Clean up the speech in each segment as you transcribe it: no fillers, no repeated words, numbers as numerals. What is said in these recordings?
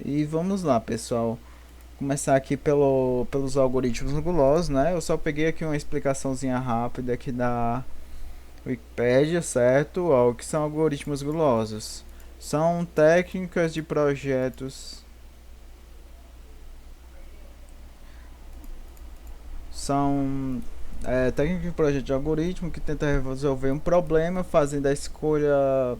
E vamos lá, pessoal. Começar aqui pelos algoritmos nebulosos, né? Eu só peguei aqui uma explicaçãozinha rápida aqui da Wikipédia, certo? Ó, o que são algoritmos gulosos? São técnicas de projetos. São técnicas de projeto de algoritmo que tenta resolver um problema fazendo a escolha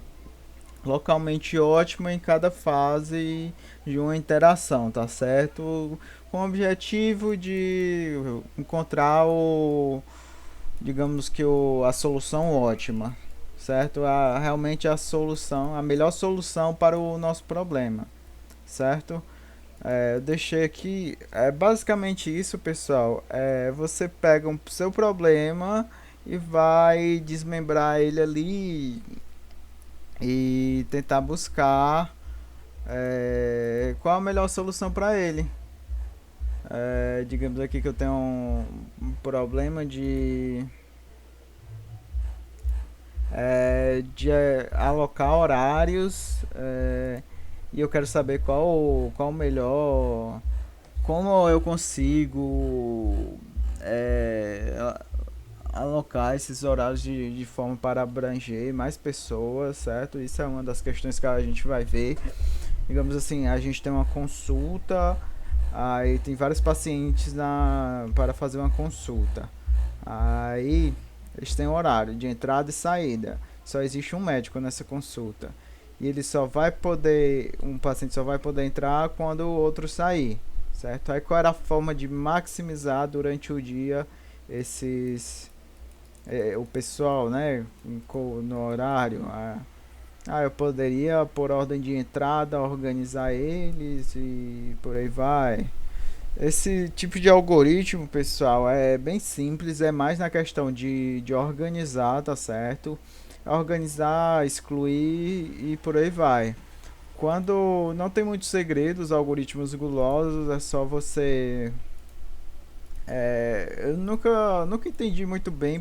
localmente ótima em cada fase de uma interação, tá certo? Com o objetivo de encontrar digamos que a solução ótima, certo? Realmente a solução, a melhor solução para o nosso problema, certo? Eu deixei aqui, é basicamente isso, pessoal. Você pega um seu problema e vai desmembrar ele ali e tentar buscar qual a melhor solução para ele. Digamos aqui que eu tenho um problema de alocar horários e eu quero saber qual o melhor, como eu consigo alocar esses horários de forma para abranger mais pessoas, certo? Isso é uma das questões que a gente vai ver. Digamos assim, a gente tem uma consulta, aí tem vários pacientes para fazer uma consulta. Aí eles têm horário de entrada e saída. Só existe um médico nessa consulta. E ele só vai poder. Um paciente só vai poder entrar quando o outro sair. Certo? Aí qual era a forma de maximizar durante o dia esses. O pessoal, né? No horário. Eu poderia, por ordem de entrada, organizar eles e por aí vai. Esse tipo de algoritmo, pessoal, é bem simples, é mais na questão de organizar, tá certo? Organizar, excluir e por aí vai. Quando não tem muitos segredos, algoritmos gulosos, é só você. Eu nunca entendi muito bem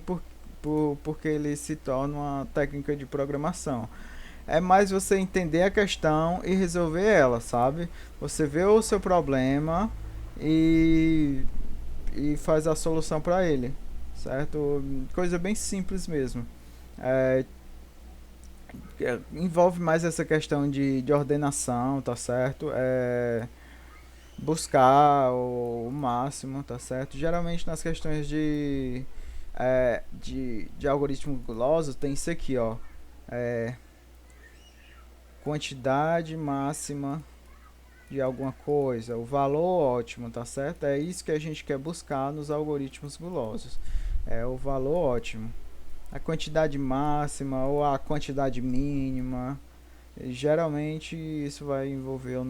porque ele se torna uma técnica de programação. É mais você entender a questão e resolver ela, sabe? Você vê o seu problema e, e faz a solução para ele, certo? Coisa bem simples mesmo. É, envolve mais essa questão de ordenação, tá certo? Buscar o máximo, tá certo? Geralmente nas questões de algoritmo guloso tem isso aqui, ó. É, quantidade máxima de alguma coisa, o valor ótimo, tá certo? É isso que a gente quer buscar nos algoritmos gulosos. É o valor ótimo. A quantidade máxima ou a quantidade mínima. Geralmente isso vai envolver os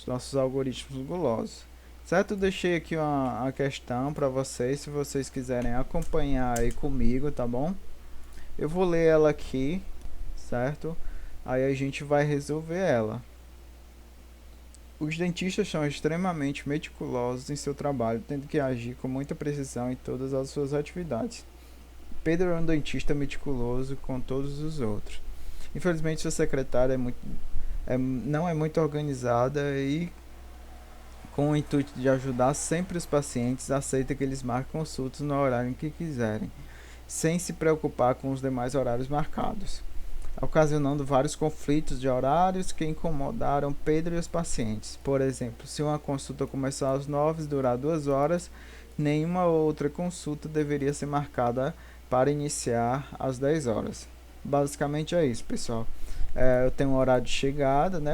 nossos algoritmos gulosos. Certo? Eu deixei aqui uma questão para vocês, se vocês quiserem acompanhar aí comigo, tá bom? Eu vou ler ela aqui, certo? Aí a gente vai resolver ela. Os dentistas são extremamente meticulosos em seu trabalho, tendo que agir com muita precisão em todas as suas atividades. Pedro é um dentista meticuloso com todos os outros. Infelizmente, sua secretária não é muito organizada e, com o intuito de ajudar sempre os pacientes, aceita que eles marquem consultas no horário em que quiserem, sem se preocupar com os demais horários marcados, ocasionando vários conflitos de horários que incomodaram Pedro e os pacientes. Por exemplo, se uma consulta começar às 9 e durar 2 horas, nenhuma outra consulta deveria ser marcada para iniciar às 10 horas. Basicamente é isso, pessoal. Eu tenho um horário de chegada, né?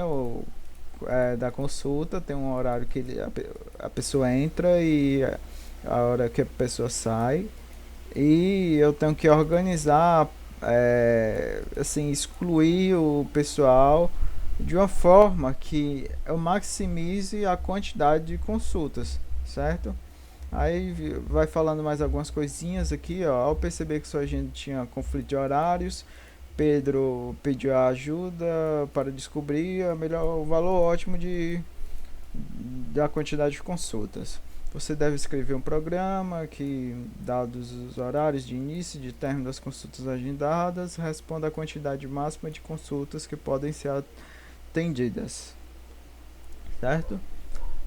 Da consulta, tem um horário que a pessoa entra e a hora que a pessoa sai. E eu tenho que organizar, assim, excluir o pessoal de uma forma que eu maximize a quantidade de consultas, certo? Aí vai falando mais algumas coisinhas aqui, ó. Ao perceber que sua agenda tinha conflito de horários, Pedro pediu a ajuda para descobrir o valor ótimo da quantidade de consultas. Você deve escrever um programa que, dados os horários de início e de término das consultas agendadas, responda a quantidade máxima de consultas que podem ser atendidas, certo?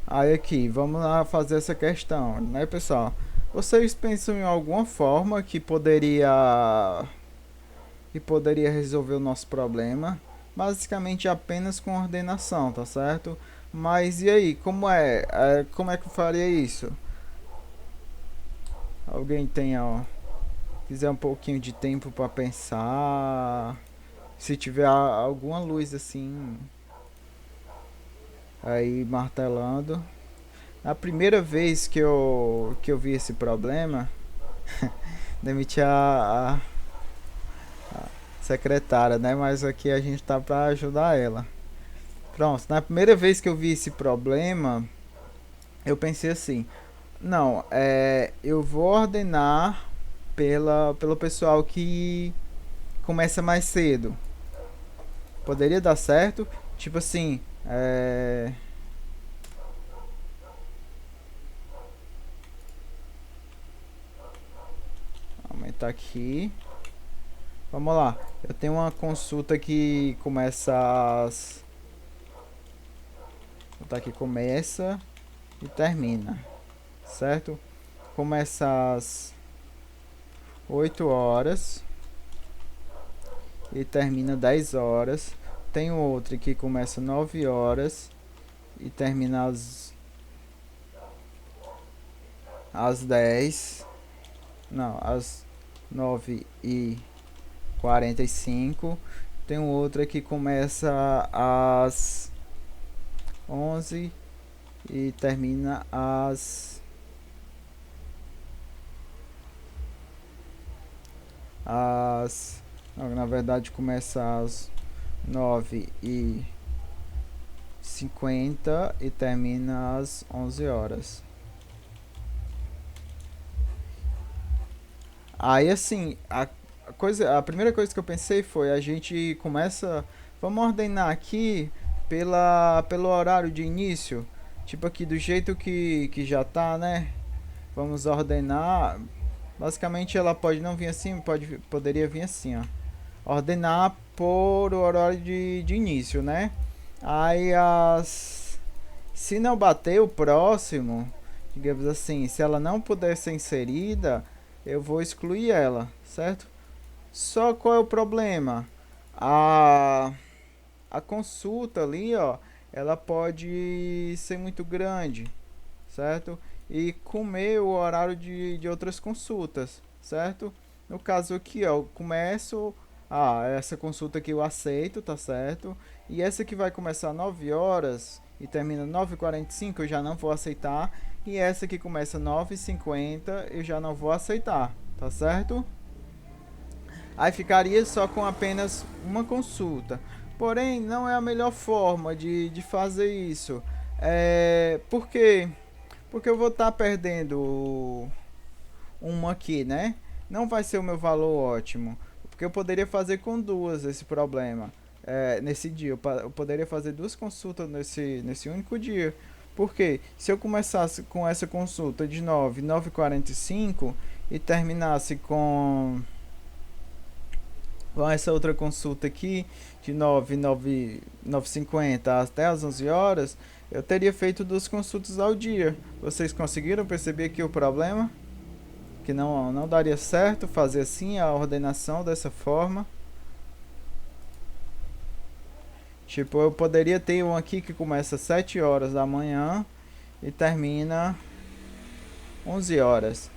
Aí aqui, vamos lá fazer essa questão, né, pessoal? Vocês pensam em alguma forma que poderia resolver o nosso problema? Basicamente apenas com ordenação, tá certo? Mas e aí, como é que eu faria isso? Alguém tem, ó, quiser um pouquinho de tempo para pensar, se tiver alguma luz assim aí martelando. A primeira vez que eu vi esse problema, demiti a secretária, né? Mas aqui a gente tá pra ajudar ela. Pronto, na primeira vez que eu vi esse problema, eu pensei assim: não, eu vou ordenar pelo pessoal que começa mais cedo. Poderia dar certo? Tipo assim, aumentar aqui. Vamos lá. Eu tenho uma consulta que começa às. Vou botar aqui, começa e termina, certo? Começa às 8 horas e termina 10 horas. Tem outra que começa 9 horas e termina às 10. Não, às 9h45. Tem outra que começa às 11 e termina não, na verdade começa às 9h50 e termina às 11 horas. Aí assim, a primeira coisa que eu pensei foi: a gente começa, vamos ordenar aqui pelo horário de início, tipo aqui do jeito que já tá, né? Vamos ordenar. Basicamente ela pode não vir assim, poderia vir assim, ó. Ordenar por horário de início, né? Aí se não bater o próximo, digamos assim, se ela não puder ser inserida, eu vou excluir ela, certo? Só qual é o problema? A, a consulta ali, ó, ela pode ser muito grande, certo? E comer o horário de outras consultas, certo? No caso aqui, ó, eu começo. Essa consulta aqui eu aceito, tá certo? E essa que vai começar 9 horas e termina 9h45 eu já não vou aceitar. E essa que começa 9h50 eu já não vou aceitar, tá certo? Aí ficaria só com apenas uma consulta. Porém, não é a melhor forma de fazer isso. Por quê? Porque eu vou estar perdendo uma aqui, né? Não vai ser o meu valor ótimo. Porque eu poderia fazer com duas esse problema. Nesse dia. Eu poderia fazer duas consultas nesse único dia. Porque se eu começasse com essa consulta de 9h45 e terminasse com essa outra consulta aqui de 9h50 até as 11 horas, eu teria feito duas consultas ao dia. Vocês conseguiram perceber aqui o problema? Que não daria certo fazer assim a ordenação dessa forma. Tipo, eu poderia ter um aqui que começa às 7 horas da manhã e termina 11 horas.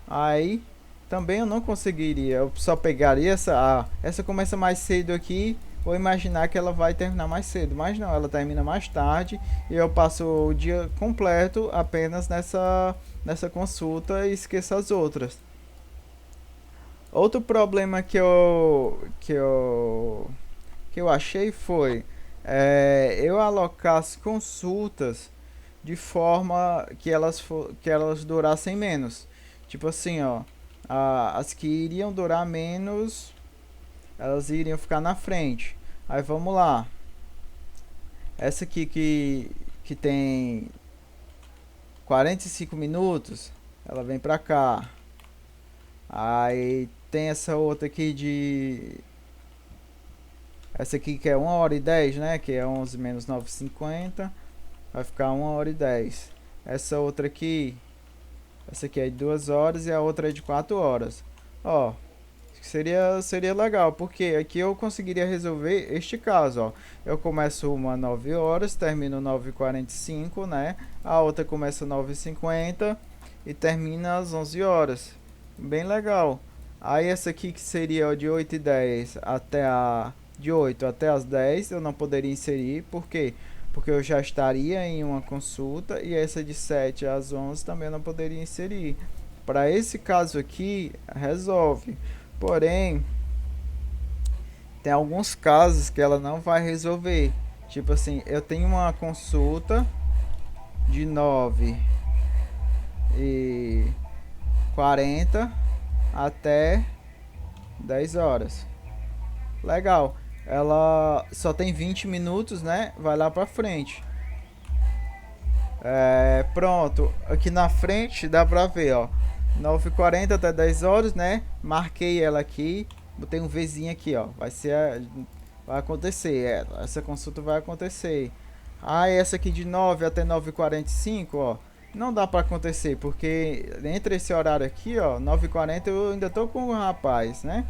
Aí também eu não conseguiria. Eu só pegaria essa começa mais cedo aqui. Vou imaginar que ela vai terminar mais cedo, mas não, ela termina mais tarde e eu passo o dia completo apenas nessa consulta e esqueço as outras. Outro problema que eu achei foi eu alocar as consultas de forma que elas durassem menos. Tipo assim, ó, as que iriam durar menos, elas iriam ficar na frente. Aí vamos lá. Essa aqui que tem 45 minutos, ela vem pra cá. Aí tem essa outra aqui Essa aqui que é 1h10, né? Que é 11 menos 9,50. Vai ficar 1h10. Essa outra aqui, essa aqui é de 2 horas e a outra é de 4 horas. Ó, seria legal, porque aqui eu conseguiria resolver este caso, ó. Eu começo uma 9 horas, termino 9h45, né? A outra começa 9h50 e termina às 11 horas. Bem legal. Aí essa aqui que seria ó, de 8h10 até de 8 até as 10, eu não poderia inserir, por quê? Porque eu já estaria em uma consulta, e essa de 7 às 11 também eu não poderia inserir. Para esse caso aqui, resolve. Porém, tem alguns casos que ela não vai resolver. Tipo assim, eu tenho uma consulta de 9h40 até 10 horas. Legal. Ela só tem 20 minutos, né? Vai lá pra frente. Pronto. Aqui na frente dá pra ver, ó. 9h40 até 10 horas, né? Marquei ela aqui. Botei um Vzinho aqui, ó. Vai acontecer. Essa consulta vai acontecer. Ah, essa aqui de 9 até 9h45, ó. Não dá pra acontecer, porque entre esse horário aqui, ó, 9h40 eu ainda tô com o rapaz, né?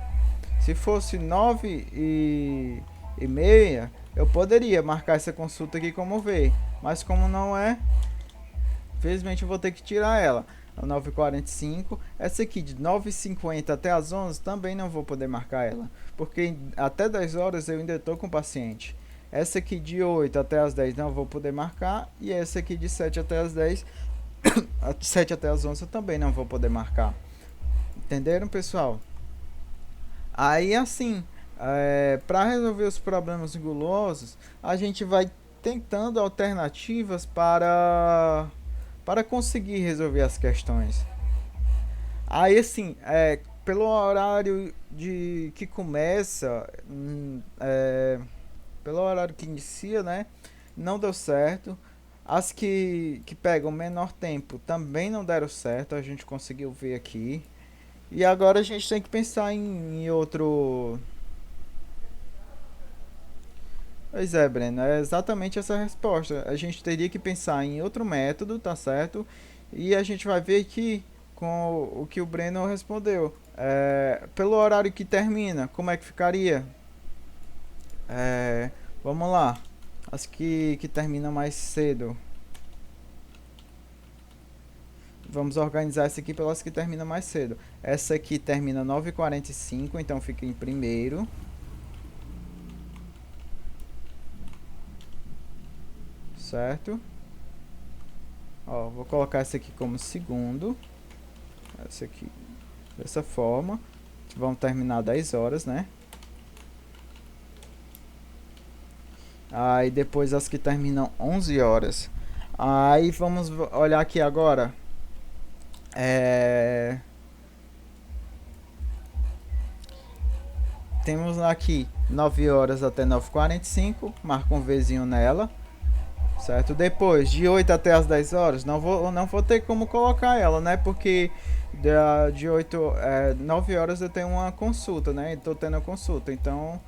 Se fosse 9h30, eu poderia marcar essa consulta aqui como ver. Mas como não é, infelizmente eu vou ter que tirar ela. 9h45. Essa aqui de 9h50 até as 11 também não vou poder marcar ela, porque até 10 horas eu ainda estou com o paciente. Essa aqui de 8 até as 10 não vou poder marcar. E essa aqui de 7 até as 10, 7 até as 11 eu também não vou poder marcar. Entenderam, pessoal? Aí assim, para resolver os problemas gulosos, a gente vai tentando alternativas para conseguir resolver as questões. Aí assim, pelo horário de que começa, pelo horário que inicia, né? Não deu certo. As que pegam menor tempo também não deram certo, a gente conseguiu ver aqui. E agora a gente tem que pensar em outro. Pois é, Breno, é exatamente essa a resposta. A gente teria que pensar em outro método, tá certo? E a gente vai ver aqui com o que o Breno respondeu. Pelo horário que termina, como é que ficaria? É, Vamos lá. As que terminam mais cedo. Vamos organizar essa aqui pelas que terminam mais cedo. Essa aqui termina 9h45, então fica em primeiro. Certo? Ó, vou colocar essa aqui como segundo. Essa aqui dessa forma. Vão terminar 10 horas, né? Aí depois as que terminam 11 horas. Aí vamos olhar aqui agora. Temos aqui 9 horas até 9h45. Marca um Vzinho nela. Certo? Depois, de 8 até as 10 horas, não vou ter como colocar ela, né? Porque de 9 horas eu tenho uma consulta, né? Estou tendo a consulta. Então,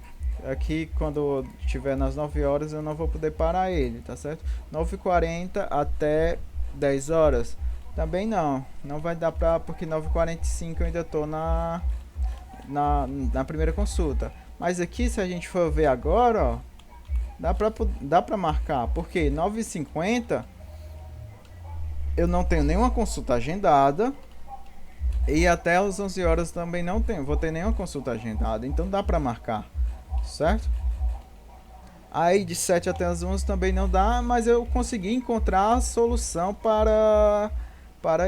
aqui quando tiver nas 9 horas eu não vou poder parar ele, tá certo? 9h40 até 10 horas. Também não vai dar porque 9h45 eu ainda tô na primeira consulta. Mas aqui, se a gente for ver agora, ó, dá pra marcar, porque 9h50 eu não tenho nenhuma consulta agendada, e até as 11 horas também não vou ter nenhuma consulta agendada, então dá pra marcar, certo? Aí de 7 até as 11 também não dá, mas eu consegui encontrar a solução para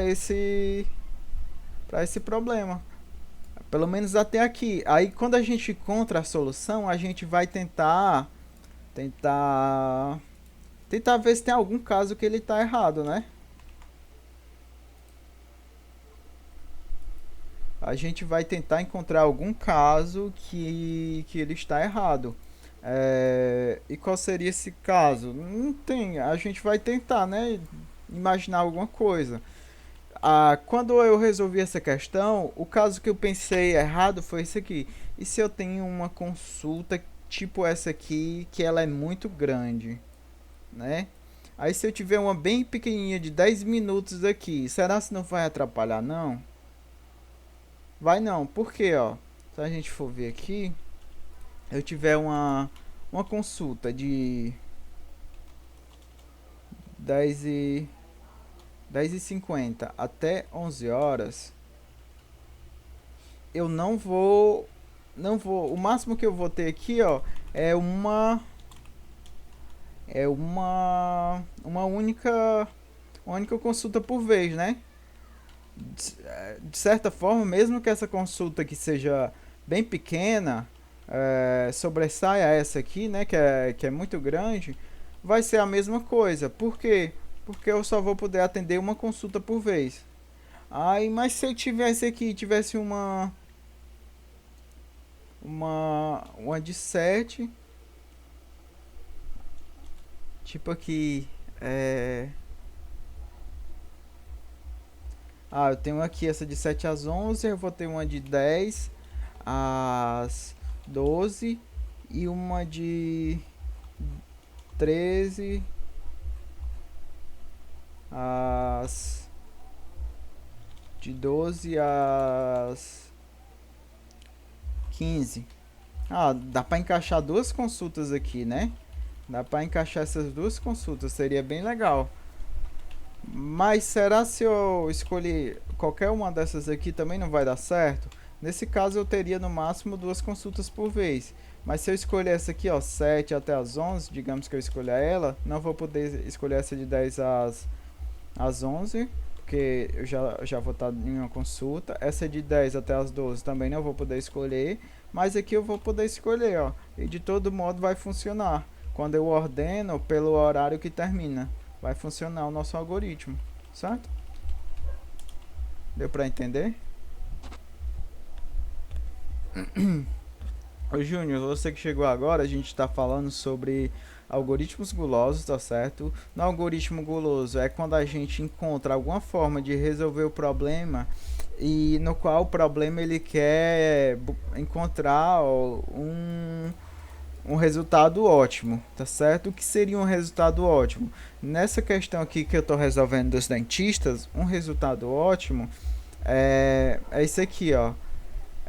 esse problema. Pelo menos até aqui. Aí quando a gente encontra a solução, a gente vai tentar ver se tem algum caso que ele tá errado, né? A gente vai tentar encontrar algum caso que ele está errado. E qual seria esse caso? Não tem, a gente vai tentar, né? Imaginar alguma coisa. Quando eu resolvi essa questão, o caso que eu pensei errado foi esse aqui. E se eu tenho uma consulta tipo essa aqui, que ela é muito grande, né? Aí se eu tiver uma bem pequenininha de 10 minutos aqui, será que não vai atrapalhar não? Vai não, porque ó, se a gente for ver aqui, eu tiver uma consulta de 10 e 10h50 até 11 horas, eu não vou, o máximo que eu vou ter aqui, ó, é uma única consulta por vez, né? De certa forma, mesmo que essa consulta aqui seja bem pequena, sobressaia essa aqui, né, que é muito grande, vai ser a mesma coisa. Por quê? Porque eu só vou poder atender uma consulta por vez. Aí, mas se eu tivesse aqui, tivesse uma de 7, tipo aqui, eu tenho aqui essa de 7 às 11, eu vou ter uma de 10 às 12 e uma de 13 às de 12 às 15. Dá pra encaixar duas consultas aqui, né? Dá pra encaixar essas duas consultas, seria bem legal. Mas será se eu escolher qualquer uma dessas aqui também não vai dar certo? Nesse caso eu teria no máximo duas consultas por vez. Mas se eu escolher essa aqui, ó, 7 até as 11, digamos que eu escolha ela, não vou poder escolher essa de 10 às 11, porque eu já vou estar em uma consulta. Essa de 10 até as 12 também não vou poder escolher, mas aqui eu vou poder escolher, ó. E de todo modo vai funcionar. Quando eu ordeno pelo horário que termina, vai funcionar o nosso algoritmo, certo? Deu para entender? Ô Júnior, você que chegou agora, a gente está falando sobre algoritmos gulosos, tá certo? No algoritmo guloso é quando a gente encontra alguma forma de resolver o problema e no qual o problema ele quer encontrar um resultado ótimo, tá certo? O que seria um resultado ótimo? Nessa questão aqui que eu estou resolvendo dos dentistas, um resultado ótimo é isso aqui, ó.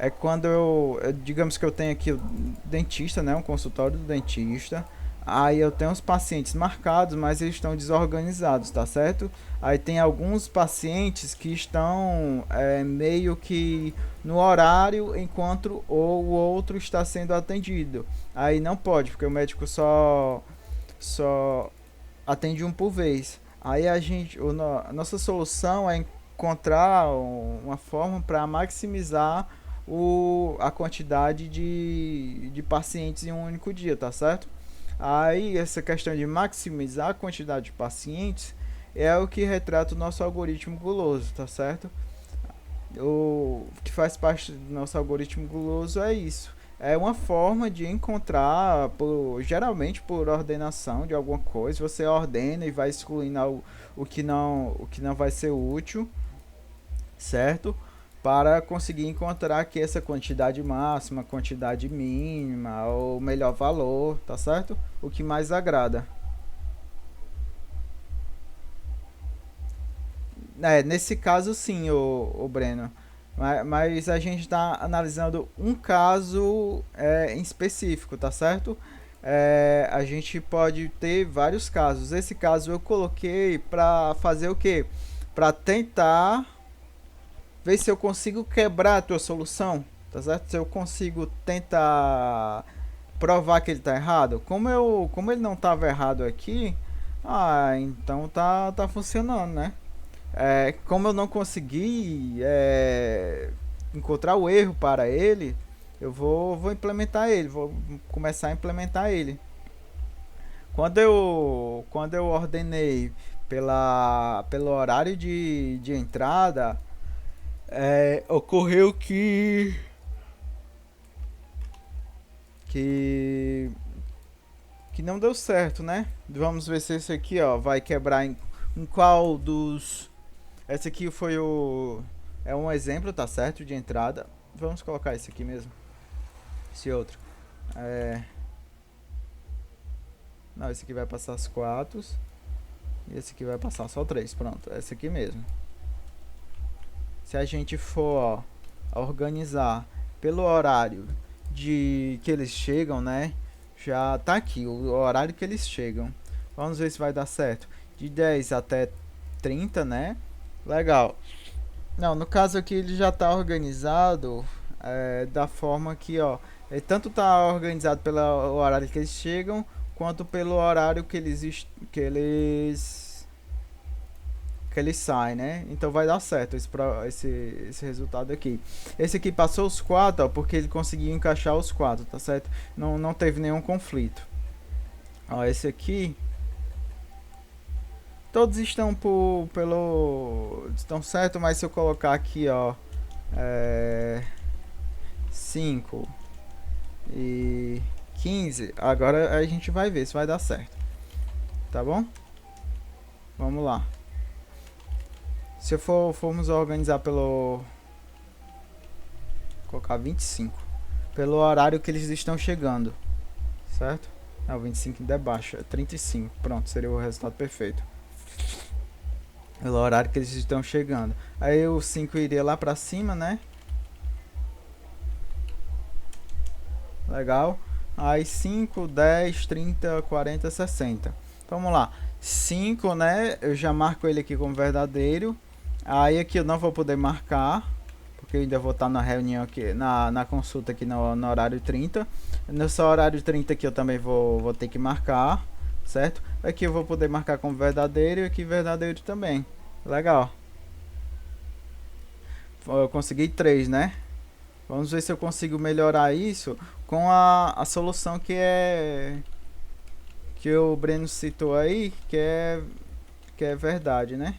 É quando digamos que eu tenho aqui o dentista, né, um consultório do dentista. Aí eu tenho os pacientes marcados, mas eles estão desorganizados, tá certo? Aí tem alguns pacientes que estão meio que no horário enquanto o outro está sendo atendido. Aí não pode, porque o médico só atende um por vez. Aí a nossa solução é encontrar uma forma para maximizar a quantidade de pacientes em um único dia, tá certo? Aí essa questão de maximizar a quantidade de pacientes é o que retrata o nosso algoritmo guloso, tá certo? O que faz parte do nosso algoritmo guloso é isso. É uma forma de encontrar, geralmente por ordenação de alguma coisa. Você ordena e vai excluindo o que não vai ser útil, certo? Para conseguir encontrar aqui essa quantidade máxima, quantidade mínima, ou melhor valor, tá certo? O que mais agrada. Nesse caso sim, o Breno. Mas a gente está analisando um caso em específico, tá certo? A gente pode ter vários casos. Esse caso eu coloquei para fazer o quê? Para tentar ver se eu consigo quebrar a tua solução, tá certo? Se eu consigo tentar provar que ele tá errado. Como ele não estava errado aqui, então tá funcionando, né? Como eu não consegui encontrar o erro para ele, eu vou implementar ele, vou começar a implementar ele. Quando eu ordenei pelo horário de entrada, ocorreu que que não deu certo, né? Vamos ver se esse aqui, ó, vai quebrar em qual dos. Esse aqui foi o. É um exemplo, tá certo? De entrada. Vamos colocar esse aqui mesmo. Esse outro. Não, esse aqui vai passar as 4. E esse aqui vai passar só 3. Pronto, esse aqui mesmo. Se a gente for, ó, organizar pelo horário de que eles chegam, né? Já tá aqui o horário que eles chegam. Vamos ver se vai dar certo. De 10 até 30, né? Legal. Não, no caso aqui ele já tá organizado da forma que, ó, ele tanto tá organizado pelo horário que eles chegam, quanto pelo horário que eles saem, né? Então vai dar certo esse resultado aqui. Esse aqui passou os 4, ó, porque ele conseguiu encaixar os 4, tá certo? Não teve nenhum conflito. Ó, esse aqui, todos estão estão certo, mas se eu colocar aqui, ó, 5 e 15, agora a gente vai ver se vai dar certo. Tá bom? Vamos lá. Se formos organizar pelo... colocar 25. Pelo horário que eles estão chegando. Certo? Não, 25 ainda é baixo. É 35. Pronto, seria o resultado perfeito. Pelo horário que eles estão chegando. Aí o 5 iria lá pra cima, né? Legal. Aí 5, 10, 30, 40, 60. Então, vamos lá. 5, né? Eu já marco ele aqui como verdadeiro. Aí aqui eu não vou poder marcar, porque eu ainda vou estar na reunião aqui, na consulta aqui no horário 30. Nesse horário 30 aqui eu também vou ter que marcar, certo? Aqui eu vou poder marcar como verdadeiro e aqui verdadeiro também. Legal. Eu consegui 3, né? Vamos ver se eu consigo melhorar isso com a solução que o Breno citou aí, que é verdade, né?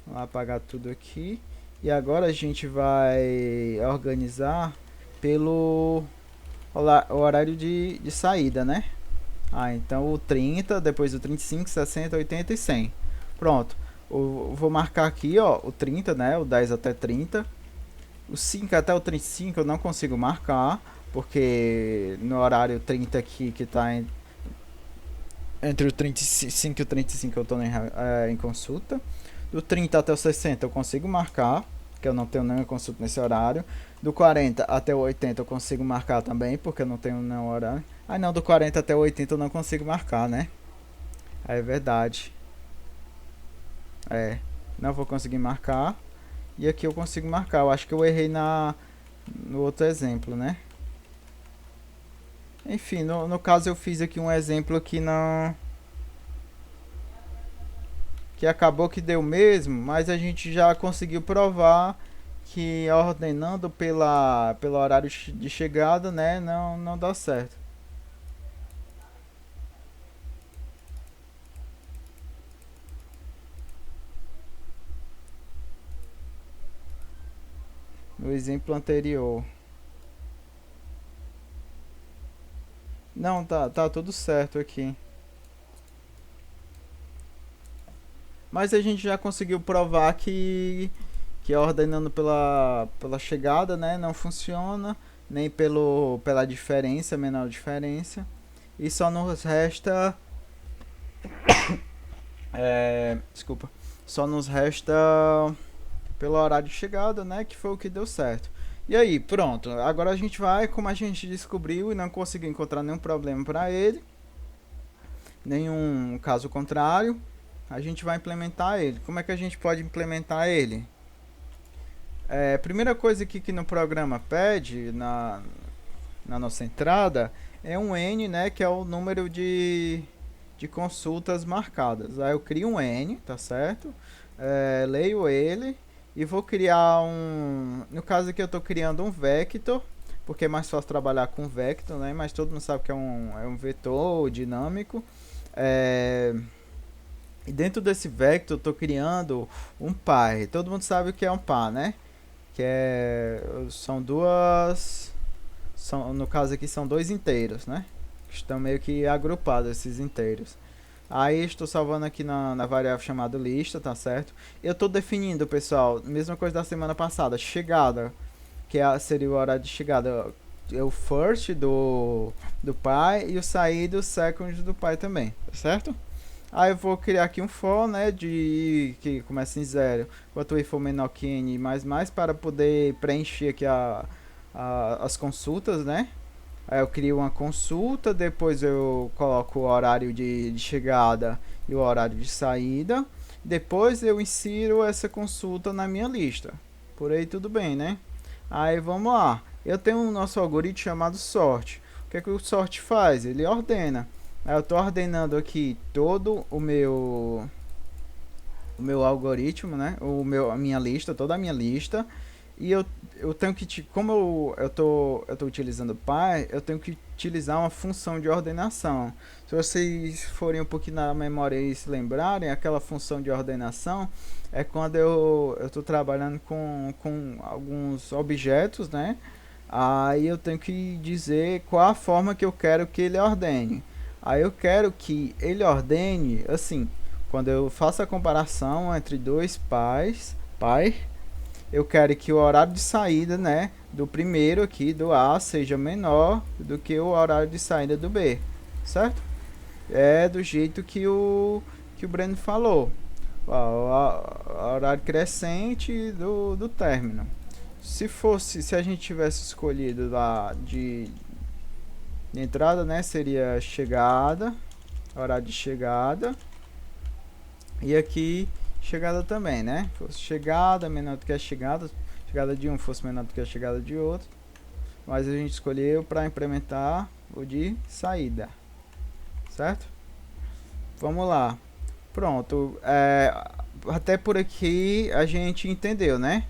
Vamos apagar tudo aqui. E agora a gente vai organizar pelo horário de saída, né? Então o 30, depois o 35, 60, 80 e 100. Pronto. Eu vou marcar aqui, ó, o 30, né? O 10 até 30. O 5 até o 35 eu não consigo marcar, porque no horário 30 aqui, que tá entre o 35 e o 35 eu tô em consulta. Do 30 até o 60 eu consigo marcar, que eu não tenho nenhuma consulta nesse horário. Do 40 até o 80 eu consigo marcar também, porque eu não tenho nenhum horário. Não, do 40 até o 80 eu não consigo marcar, né? Aí é verdade. Não vou conseguir marcar. E aqui eu consigo marcar. Eu acho que eu errei no outro exemplo, né? Enfim, no caso eu fiz aqui um exemplo que não... que acabou que deu mesmo, mas a gente já conseguiu provar que ordenando pelo horário de chegada, né, não dá certo. No exemplo anterior. Não, tá tudo certo aqui. Mas a gente já conseguiu provar que ordenando pela chegada, né, não funciona, nem pela diferença, menor diferença. E só nos resta... desculpa. Só nos resta pelo horário de chegada, né, que foi o que deu certo. E aí, pronto. Agora a gente vai, como a gente descobriu e não conseguiu encontrar nenhum problema para ele, nenhum caso contrário, a gente vai implementar ele. Como é que a gente pode implementar ele? Primeira coisa aqui que no programa pede, na nossa entrada, é um N, né, que é o número de consultas marcadas. Aí eu crio um N, tá certo? Leio ele e vou criar no caso aqui eu estou criando um vector, porque é mais fácil trabalhar com vector, né? Mas todo mundo sabe que é um vetor dinâmico. E dentro desse vector eu estou criando um par. Todo mundo sabe o que é um par, né? São duas... no caso aqui são dois inteiros, né? Estão meio que agrupados esses inteiros. Aí estou salvando aqui na variável chamada lista, tá certo? Eu estou definindo, pessoal, mesma coisa da semana passada, chegada, seria o horário de chegada. o first do pai e o saída o second do pai também, tá certo? Aí eu vou criar aqui um for, né, de que começa em 0, enquanto o i for menor que n mais para poder preencher aqui as consultas, né? Aí eu crio uma consulta, depois eu coloco o horário de chegada e o horário de saída. Depois eu insiro essa consulta na minha lista. Por aí tudo bem, né? Aí vamos lá. Eu tenho um nosso algoritmo chamado sort. O que é que o sort faz? Ele ordena. Aí eu estou ordenando aqui todo o meu algoritmo, né? A minha lista, toda a minha lista. E eu tenho que, como eu tô utilizando Py, eu tenho que utilizar uma função de ordenação. Se vocês forem um pouquinho na memória e se lembrarem, aquela função de ordenação é quando eu estou trabalhando com alguns objetos, né? Aí eu tenho que dizer qual a forma que eu quero que ele ordene. Aí eu quero que ele ordene assim, quando eu faço a comparação entre dois pais, eu quero que o horário de saída, né, do primeiro aqui, do A, seja menor do que o horário de saída do B, certo? É do jeito que o Breno falou. Ó, o horário crescente do término. Se a gente tivesse escolhido lá de entrada, né, seria chegada, horário de chegada. E aqui chegada também, né? Fosse chegada menor do que a chegada de um fosse menor do que a chegada de outro. Mas a gente escolheu para implementar o de saída, certo? Vamos lá. Pronto. Até por aqui a gente entendeu, né?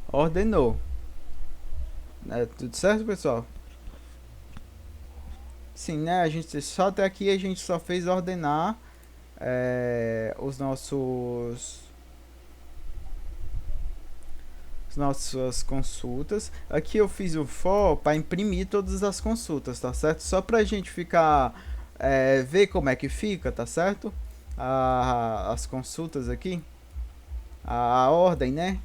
Ordenou. Tudo certo, pessoal? Sim, né? A gente só até aqui a gente só fez ordenar os nossas consultas. Aqui eu fiz o for para imprimir todas as consultas, tá certo? Só pra gente ficar ver como é que fica, tá certo? As consultas aqui, a ordem, né?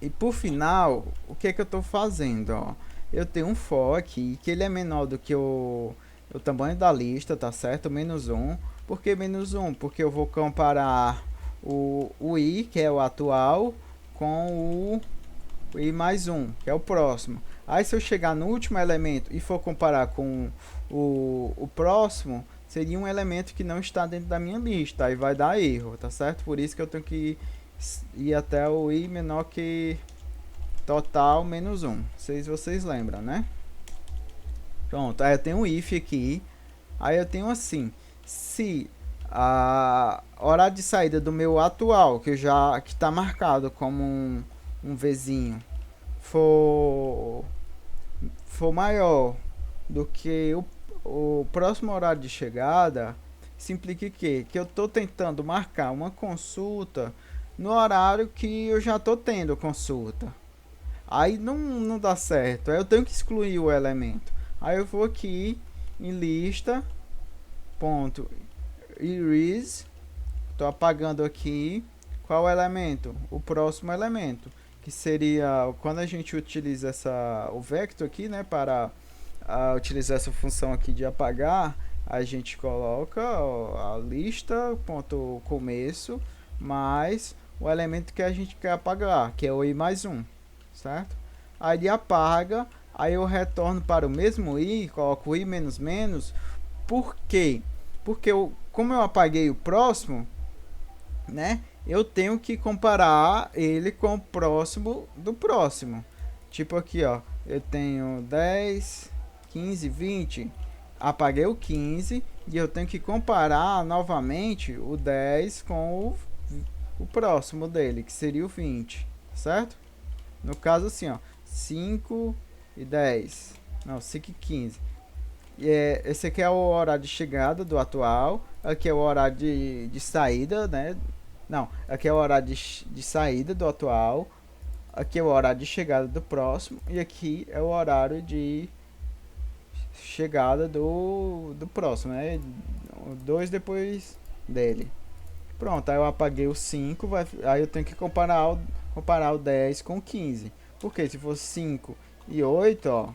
E por final, o que é que eu estou fazendo, ó? Eu tenho um for aqui, que ele é menor do que o tamanho da lista, tá certo? Menos 1. Por que menos 1? Porque eu vou comparar o i, que é o atual, com o i mais 1, que é o próximo. Aí se eu chegar no último elemento e for comparar com o próximo, seria um elemento que não está dentro da minha lista. Aí vai dar erro, tá certo? Por isso que eu tenho que ir até o i menor que total menos 1. Vocês lembram, né? Pronto, aí eu tenho um if aqui. Aí eu tenho assim, se a hora de saída do meu atual, que está marcado como um Vzinho, for maior do que o próximo horário de chegada, isso implica que eu estou tentando marcar uma consulta no horário que eu já estou tendo consulta. Aí não dá certo, aí eu tenho que excluir o elemento. Aí eu vou aqui em lista, ponto, erase, estou apagando aqui, qual elemento? O próximo elemento, que seria, quando a gente utiliza o vector aqui, né, para utilizar essa função aqui de apagar, a gente coloca a lista, ponto começo, mais o elemento que a gente quer apagar, que é o i mais 1, certo? Aí ele apaga, aí eu retorno para o mesmo i, coloco o i menos menos. Por quê? Porque como eu apaguei o próximo, né, eu tenho que comparar ele com o próximo do próximo. Tipo aqui, ó, eu tenho 10, 15, 20, apaguei o 15 e eu tenho que comparar novamente o 10 com o próximo dele, que seria o 20, certo? No caso assim, ó, 5 e 10, não, 5 e 15. Esse aqui é o horário de chegada do atual, aqui é o horário de saída, né? Não, aqui é o horário de saída do atual, aqui é o horário de chegada do próximo e aqui é o horário de chegada do próximo, né? 2 depois dele. Pronto, aí eu apaguei o 5, aí eu tenho que comparar o 10 com o 15. Porque se fosse 5 e 8, ó,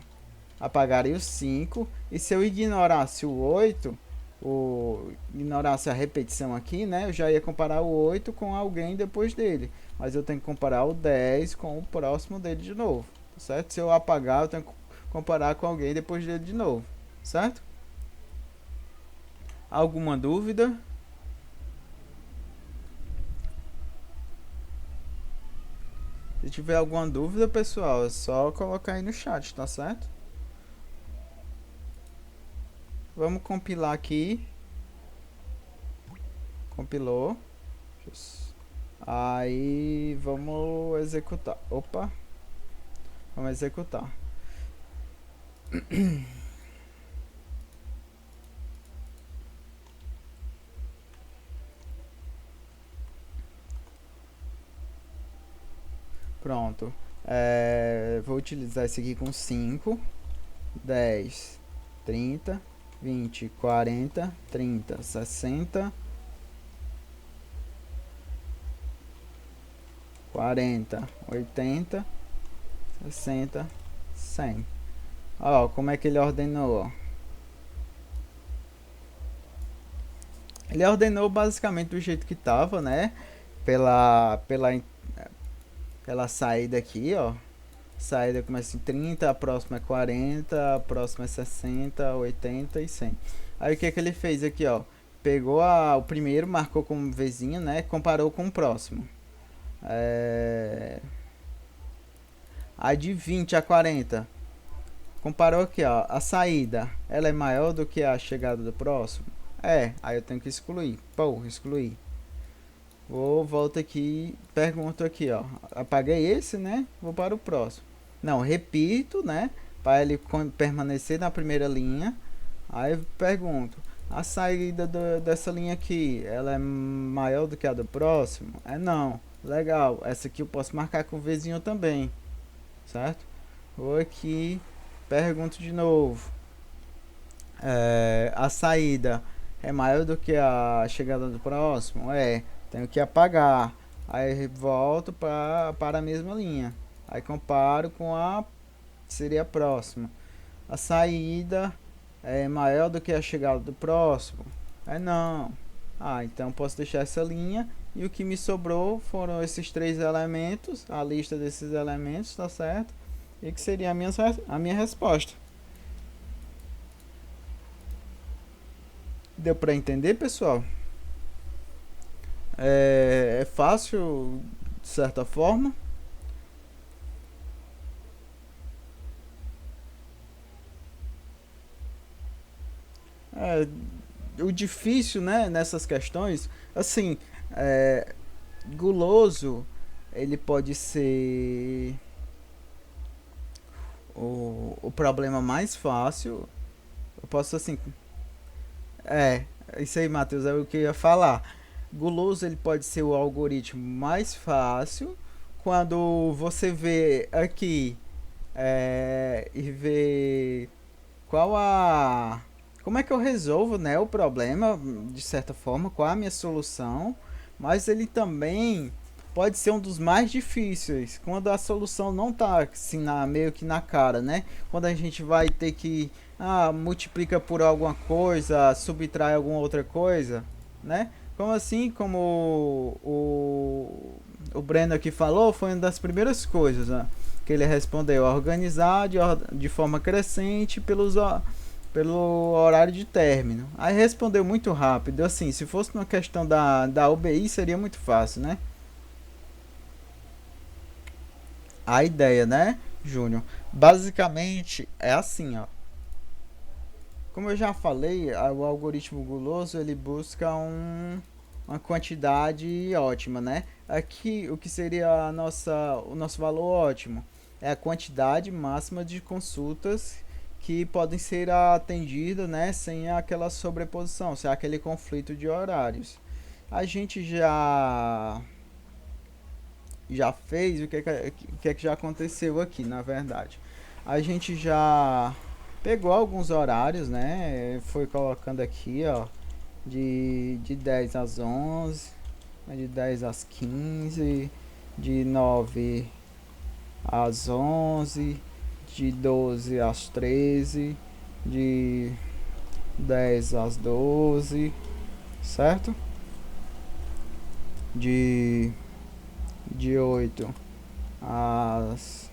apagaria o 5. E se eu ignorasse o 8, ignorasse a repetição aqui, né? Eu já ia comparar o 8 com alguém depois dele. Mas eu tenho que comparar o 10 com o próximo dele de novo, certo? Se eu apagar, eu tenho que comparar com alguém depois dele de novo, certo? Alguma dúvida? Se tiver alguma dúvida, pessoal, é só colocar aí no chat, tá certo? Vamos compilar aqui. Compilou. Aí vamos executar. Opa. Vamos executar. Pronto. Vou utilizar esse aqui com 5, 10, 30, 20, 40, 30, 60, 40, 80, 60, 100. Ó, como é que ele ordenou, ó. Ele ordenou basicamente do jeito que tava, né? Pela saída aqui, ó. Saída começa em 30, a próxima é 40, a próxima é 60, 80 e 100. Aí o que que ele fez aqui, ó? Pegou o primeiro, marcou como vizinho, né? Comparou com o próximo. A de 20 a 40. Comparou aqui, ó. A saída, ela é maior do que a chegada do próximo? Aí eu tenho que excluir. Pô, excluir. Volto aqui, pergunto aqui, ó. Apaguei esse, né? Vou para o próximo. Não, repito, né? Para ele permanecer na primeira linha. Aí eu pergunto, a saída dessa linha aqui, ela é maior do que a do próximo? Não. Legal. Essa aqui eu posso marcar com o vizinho também, certo? Vou aqui, pergunto de novo. A saída é maior do que a chegada do próximo? Tenho que apagar. Aí volto para a mesma linha. Aí comparo com a que seria a próxima. A saída é maior do que a chegada do próximo? Não. Então posso deixar essa linha. E o que me sobrou foram esses três elementos. A lista desses elementos, tá certo? E que seria a minha resposta. Deu para entender, pessoal? É fácil, de certa forma. O difícil, né, nessas questões, assim, guloso, ele pode ser o problema mais fácil. Eu posso, assim, é, isso aí, Matheus, é o que eu ia falar. Guloso, ele pode ser o algoritmo mais fácil quando você vê aqui e vê qual a como é que eu resolvo, né, o problema de certa forma, qual a minha solução, mas ele também pode ser um dos mais difíceis quando a solução não tá assim meio que na cara, né? Quando a gente vai ter que multiplica por alguma coisa, subtrai alguma outra coisa, né? Como assim, como o Breno aqui falou, foi uma das primeiras coisas, né, que ele respondeu: organizar de forma crescente pelo horário de término. Aí respondeu muito rápido, assim, se fosse uma questão da UBI seria muito fácil, né? A ideia, né, Júnior? Basicamente é assim, ó. Como eu já falei, o algoritmo guloso ele busca uma quantidade ótima, né? Aqui o que seria o nosso valor ótimo é a quantidade máxima de consultas que podem ser atendidas, né, sem aquela sobreposição, sem aquele conflito de horários. A gente já fez o que é que já aconteceu aqui, na verdade. A gente já pegou alguns horários, né? Foi colocando aqui, ó, de 10 às 11, de 10 às 15, de 9 às 11, de 12 às 13, de 10 às 12, certo? De, de 8 às,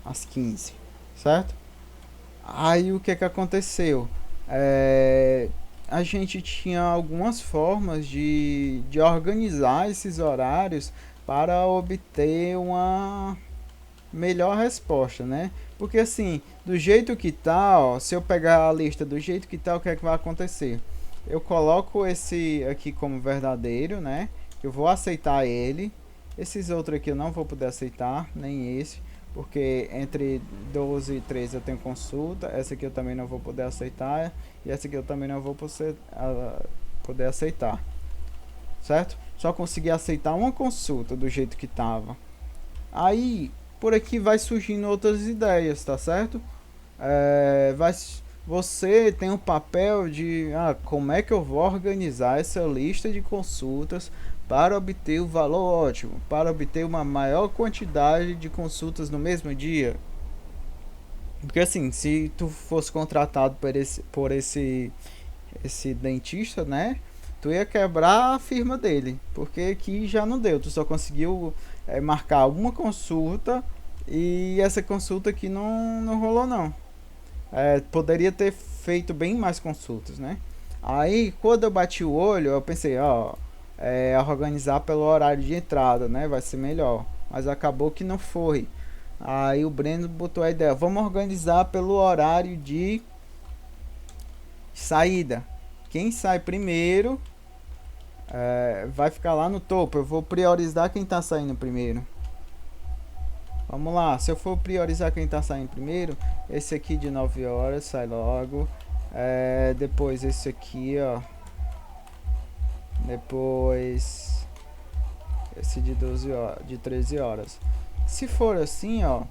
às 15, certo? Aí o que que aconteceu? É, a gente tinha algumas formas de organizar esses horários para obter uma melhor resposta, né? Porque assim, do jeito que tá, ó, se eu pegar a lista do jeito que tá, o que é que vai acontecer? Eu coloco esse aqui como verdadeiro, né? Eu vou aceitar ele. Esses outros aqui eu não vou poder aceitar, nem esse, porque entre 12 e 13 eu tenho consulta. Essa aqui eu também não vou poder aceitar e essa aqui eu também não vou poder aceitar, certo? Só consegui aceitar uma consulta do jeito que tava. Aí, por aqui vai surgindo outras ideias, tá certo? É, você tem o papel de como é que eu vou organizar essa lista de consultas para obter o valor ótimo, para obter uma maior quantidade de consultas no mesmo dia. Porque assim, se tu fosse contratado esse dentista, né? Tu ia quebrar a firma dele, porque aqui já não deu, tu só conseguiu marcar uma consulta e essa consulta aqui não rolou não. Poderia ter feito bem mais consultas, né? Aí quando eu bati o olho, eu pensei, ó, organizar pelo horário de entrada, né? Vai ser melhor. Mas acabou que não foi. Aí o Breno botou a ideia, vamos organizar pelo horário de saída. Quem sai primeiro vai ficar lá no topo. Eu vou priorizar quem tá saindo primeiro. Vamos lá, se eu for priorizar quem tá saindo primeiro, esse aqui de 9 horas sai logo. Depois esse aqui, ó. Depois esse de 12 horas, de 13 horas. Se for assim, ó,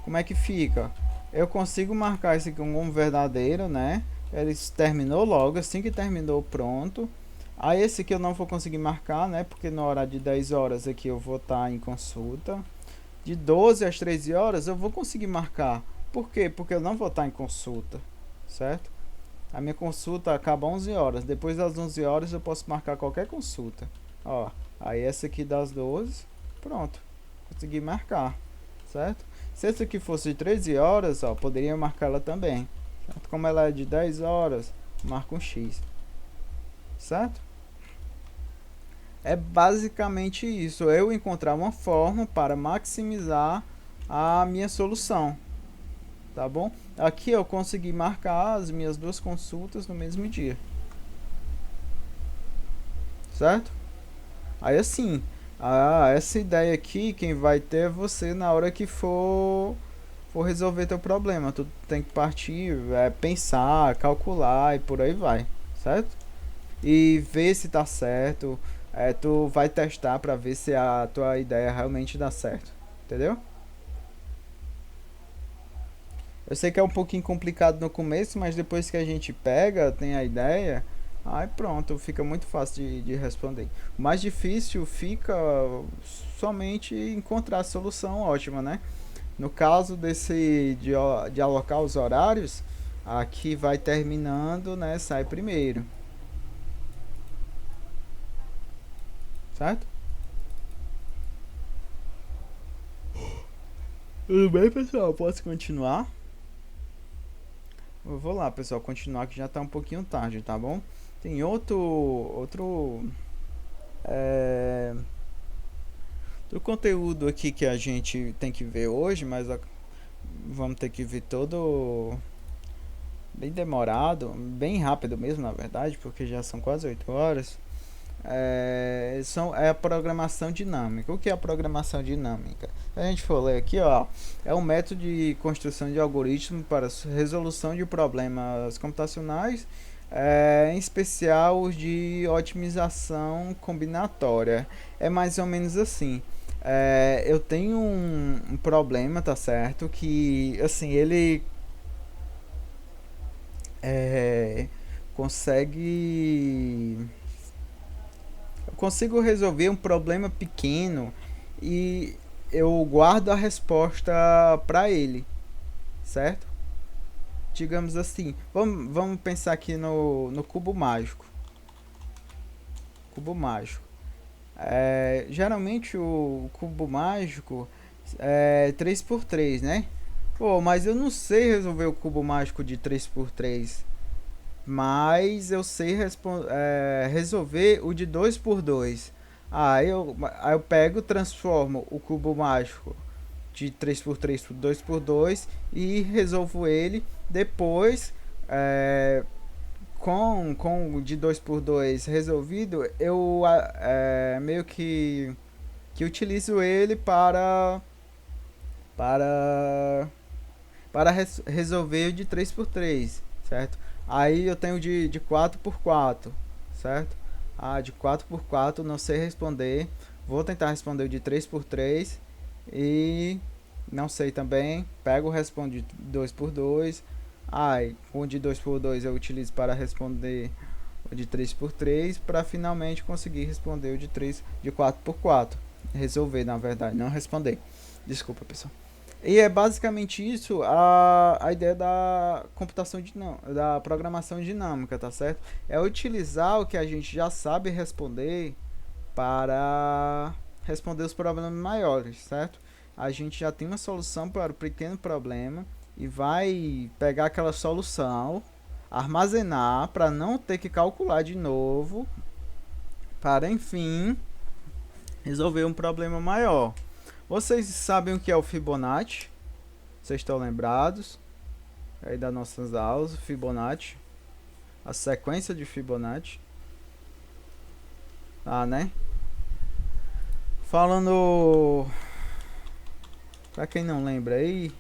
como é que fica? Eu consigo marcar esse aqui como verdadeiro, né? Ele terminou logo, assim que terminou, pronto. Aí esse aqui eu não vou conseguir marcar, né? Porque no horário de 10 horas aqui eu vou estar em consulta. De 12 às 13 horas eu vou conseguir marcar. Por quê? Porque eu não vou estar em consulta, certo? A minha consulta acaba 11 horas. Depois das 11 horas eu posso marcar qualquer consulta. Ó, aí essa aqui das 12, pronto. Consegui marcar, certo? Se essa aqui fosse de 13 horas, ó, poderia marcar ela também. Certo? Como ela é de 10 horas, marca um X, certo? É basicamente isso. Eu encontrar uma forma para maximizar a minha solução, tá bom? Aqui eu consegui marcar as minhas duas consultas no mesmo dia, certo? Aí assim, essa ideia aqui, quem vai ter é você na hora que for resolver teu problema. Tu tem que partir, pensar, calcular e por aí vai, certo? E ver se tá certo. Tu vai testar para ver se a tua ideia realmente dá certo, entendeu? Eu sei que é um pouquinho complicado no começo, mas depois que a gente pega, tem a ideia, aí pronto, fica muito fácil de responder. O mais difícil fica somente encontrar a solução ótima, né? No caso de alocar os horários, aqui vai terminando, né? Sai primeiro, certo? Tudo bem, pessoal? Posso continuar? Eu vou lá, pessoal, continuar que já tá um pouquinho tarde, tá bom? Tem é, outro conteúdo aqui que a gente tem que ver hoje, mas vamos ter que ver todo bem demorado, bem rápido mesmo, na verdade, porque já são quase 8 horas. É a programação dinâmica. O que é a programação dinâmica? Se a gente for ler aqui, ó, é um método de construção de algoritmos para resolução de problemas computacionais, em especial os de otimização combinatória. É mais ou menos assim. Eu tenho um problema, tá certo? Que assim ele é, consegue eu consigo resolver um problema pequeno e eu guardo a resposta para ele, certo? Digamos assim, vamos pensar aqui no cubo mágico. Cubo mágico. Geralmente o cubo mágico é 3x3, né? Pô, mas eu não sei resolver o cubo mágico de 3x3. Mas eu sei resolver o de 2x2. Aí eu pego, transformo o cubo mágico de 3x3 por 2x2 e resolvo ele. Depois, é, com o de 2x2 resolvido, eu meio que utilizo ele para resolver o de 3x3, certo? Aí eu tenho de 4x4, certo? De 4x4 não sei responder. Vou tentar responder o de 3x3 e não sei também. Pego, respondo de 2x2. Com o de 2x2 eu utilizo para responder o de 3x3 para finalmente conseguir responder o de 4x4. Resolver, na verdade, não responder. Desculpa, pessoal. E é basicamente isso a ideia da computação da programação dinâmica, tá certo? É utilizar o que a gente já sabe responder para responder os problemas maiores, certo? A gente já tem uma solução para o pequeno problema e vai pegar aquela solução, armazenar para não ter que calcular de novo, para enfim resolver um problema maior. Vocês sabem o que é o Fibonacci? Vocês estão lembrados aí das nossas aulas, Fibonacci, a sequência de Fibonacci, né? Falando, para quem não lembra aí,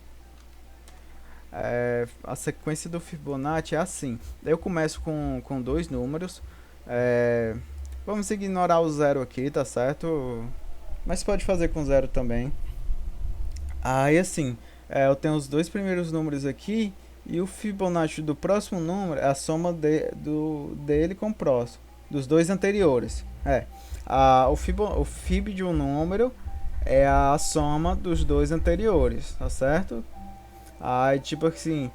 a sequência do Fibonacci é assim. Eu começo com dois números, vamos ignorar o zero aqui, tá certo? Mas pode fazer com zero também. Aí assim, eu tenho os dois primeiros números aqui e o Fibonacci do próximo número é a soma dele com o próximo, dos dois anteriores. O Fib de um número é a soma dos dois anteriores, tá certo? Aí tipo assim,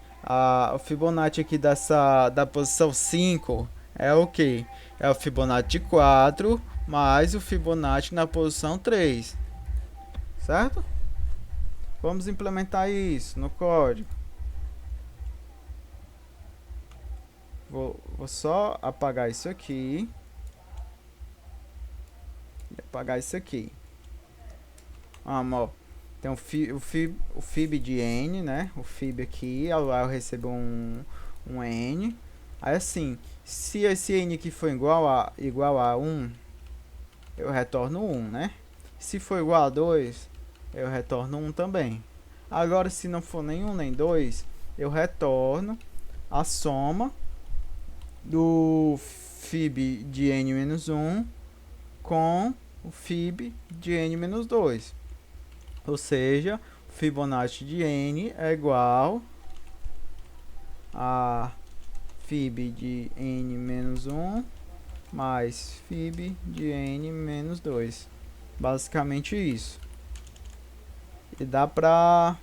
o Fibonacci aqui da posição 5 é o que? É o Fibonacci de 4 mais o Fibonacci na posição 3, certo? Vamos implementar isso no código. Vou só apagar isso aqui. E apagar isso aqui. Vamos, ó. Tem o fib de n, né? O fib aqui, eu recebo um n. Aí assim, se esse n aqui for igual a 1, eu retorno 1, né? Se for igual a 2, eu retorno 1 também. Agora, se não for nem 1 nem 2, eu retorno a soma do fib de n-1 com o fib de n-2. Ou seja, o Fibonacci de n é igual a fib de n-1 mais fib de n-2. Basicamente isso. E dá pra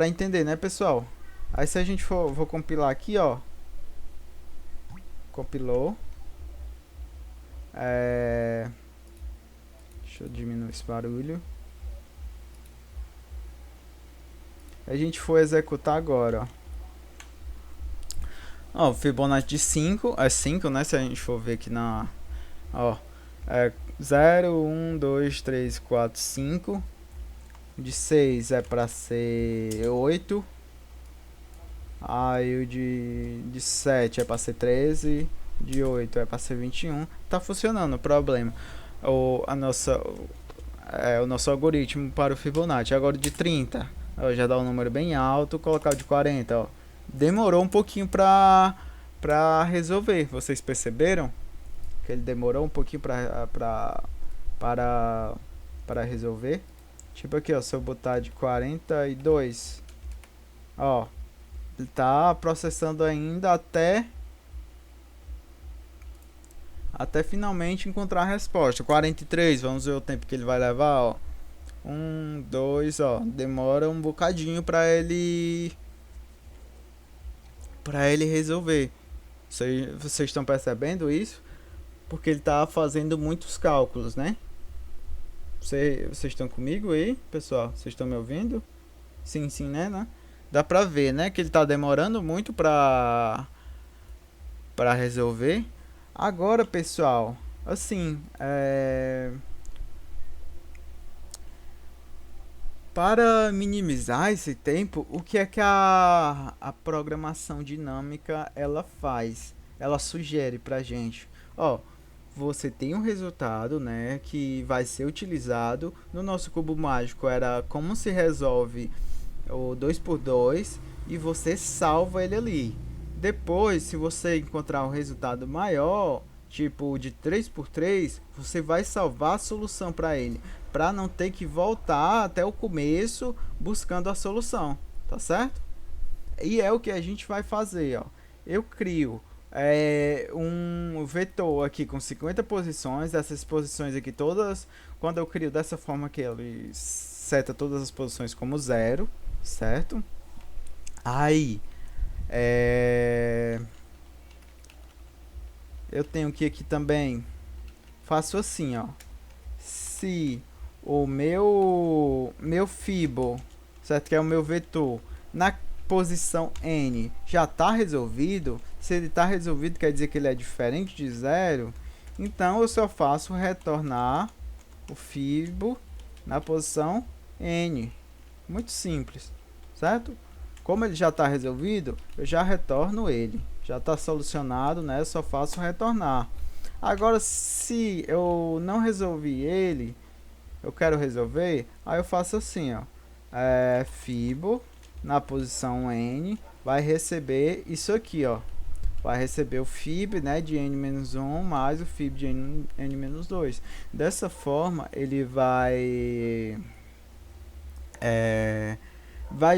entender, né, pessoal? Aí se a gente vou compilar aqui, ó. Compilou. Deixa eu diminuir esse barulho. A gente for executar agora, ó. O Fibonacci de 5 é 5, né? Se a gente for ver aqui na... Ó, 0, 1, 2, 3, 4, 5. De 6 é para ser 8. Aí o de 7 é para ser 13. De 8 é para ser 21. Tá funcionando o problema. O nosso algoritmo para o Fibonacci. Agora de 30. Ó, já dá um número bem alto. Colocar o de 40. Ó. Demorou um pouquinho para resolver. Vocês perceberam? Que ele demorou um pouquinho para resolver. Tipo aqui, ó, se eu botar de 42, ó, ele tá processando ainda até finalmente encontrar a resposta. 43, vamos ver o tempo que ele vai levar, ó. 1, 2, ó, demora um bocadinho para ele resolver. Vocês estão percebendo isso? Porque ele tá fazendo muitos cálculos, né? Vocês estão comigo aí, pessoal? Vocês estão me ouvindo? Sim, sim, né? Dá pra ver, né? Que ele tá demorando muito pra resolver. Agora, pessoal, assim, para minimizar esse tempo, o que é que a programação dinâmica ela faz? Ela sugere pra gente. Ó, você tem um resultado, né, que vai ser utilizado. No nosso cubo mágico era como se resolve o 2 por 2 e você salva ele ali. Depois, se você encontrar um resultado maior, tipo de 3 por 3, você vai salvar a solução para ele, para não ter que voltar até o começo buscando a solução, tá certo? E é o que a gente vai fazer, ó. Eu crio um vetor aqui com 50 posições, essas posições aqui todas, quando eu crio dessa forma que ele seta todas as posições como zero, certo? Aí, é, eu tenho que aqui também, faço assim, ó. Se o meu fibo, certo? Que é o meu vetor, na posição n já está resolvido, se ele está resolvido quer dizer que ele é diferente de zero, então eu só faço retornar o fibo na posição n. Muito simples, certo? Como ele já está resolvido, eu já retorno ele. Já está solucionado, né? Eu só faço retornar. Agora, se eu não resolvi ele, eu quero resolver, aí eu faço assim, ó. Fibo na posição n vai receber isso aqui, ó. Vai receber o fib, né, de n-1 mais o fib de n-2. Dessa forma, ele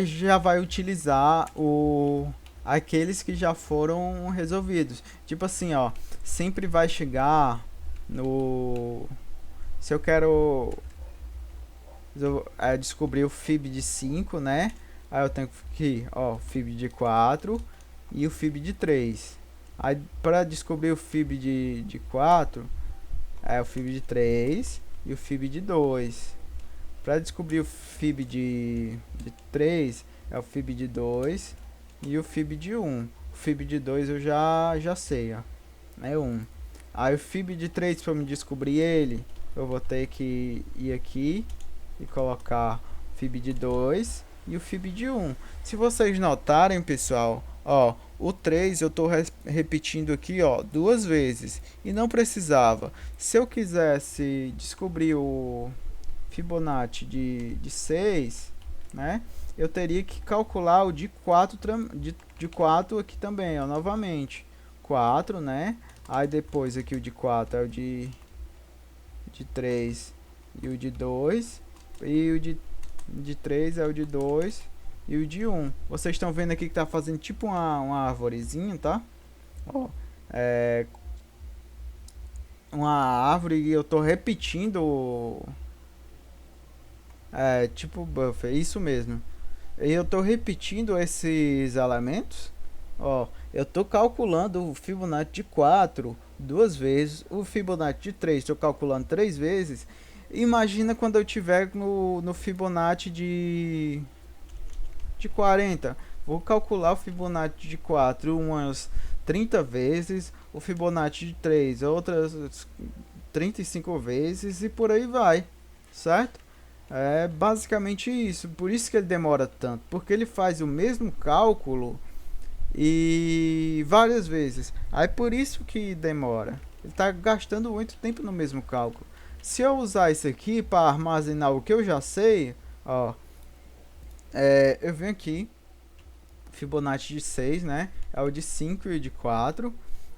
já vai utilizar aqueles que já foram resolvidos. Tipo assim, ó, sempre vai chegar no... Se eu quero descobrir o fib de 5, né? Aí eu tenho que, ó, o fib de 4 e o fib de 3. Aí para descobrir o fib de 4, é o fib de 3 e o fib de 2. Para descobrir o fib de 3, é o fib de 2 e o fib de 1. O fib de 2 eu já sei, ó. É 1. Aí o fib de 3, para me descobrir ele, eu vou ter que ir aqui e colocar o fib de 2 e o fib de 1. Se vocês notarem, pessoal, ó, o 3 eu estou repetindo aqui, ó, 2 vezes e não precisava. Se eu quisesse descobrir o Fibonacci de 6, né? Eu teria que calcular o de 4 de 4 aqui também, ó, novamente. 4, né? Aí depois aqui o de 4 é o de 3 e o de 2. E o de 3 é o de 2 e o de 1. Vocês estão vendo aqui que tá fazendo tipo uma arvorezinha, tá? Ó, uma árvore e eu tô repetindo tipo buffer, isso mesmo. E eu tô repetindo esses elementos. Ó, eu tô calculando o Fibonacci de 4 duas vezes, o Fibonacci de 3 estou calculando 3 vezes. Imagina quando eu tiver no Fibonacci de 40. Vou calcular o Fibonacci de 4 umas 30 vezes, o Fibonacci de 3 outras 35 vezes e por aí vai, certo? É basicamente isso, por isso que ele demora tanto, porque ele faz o mesmo cálculo e várias vezes. Aí por isso que demora. Ele está gastando muito tempo no mesmo cálculo. Se eu usar isso aqui para armazenar o que eu já sei, ó, eu venho aqui, Fibonacci de 6, né? É o de 5 e o de 4.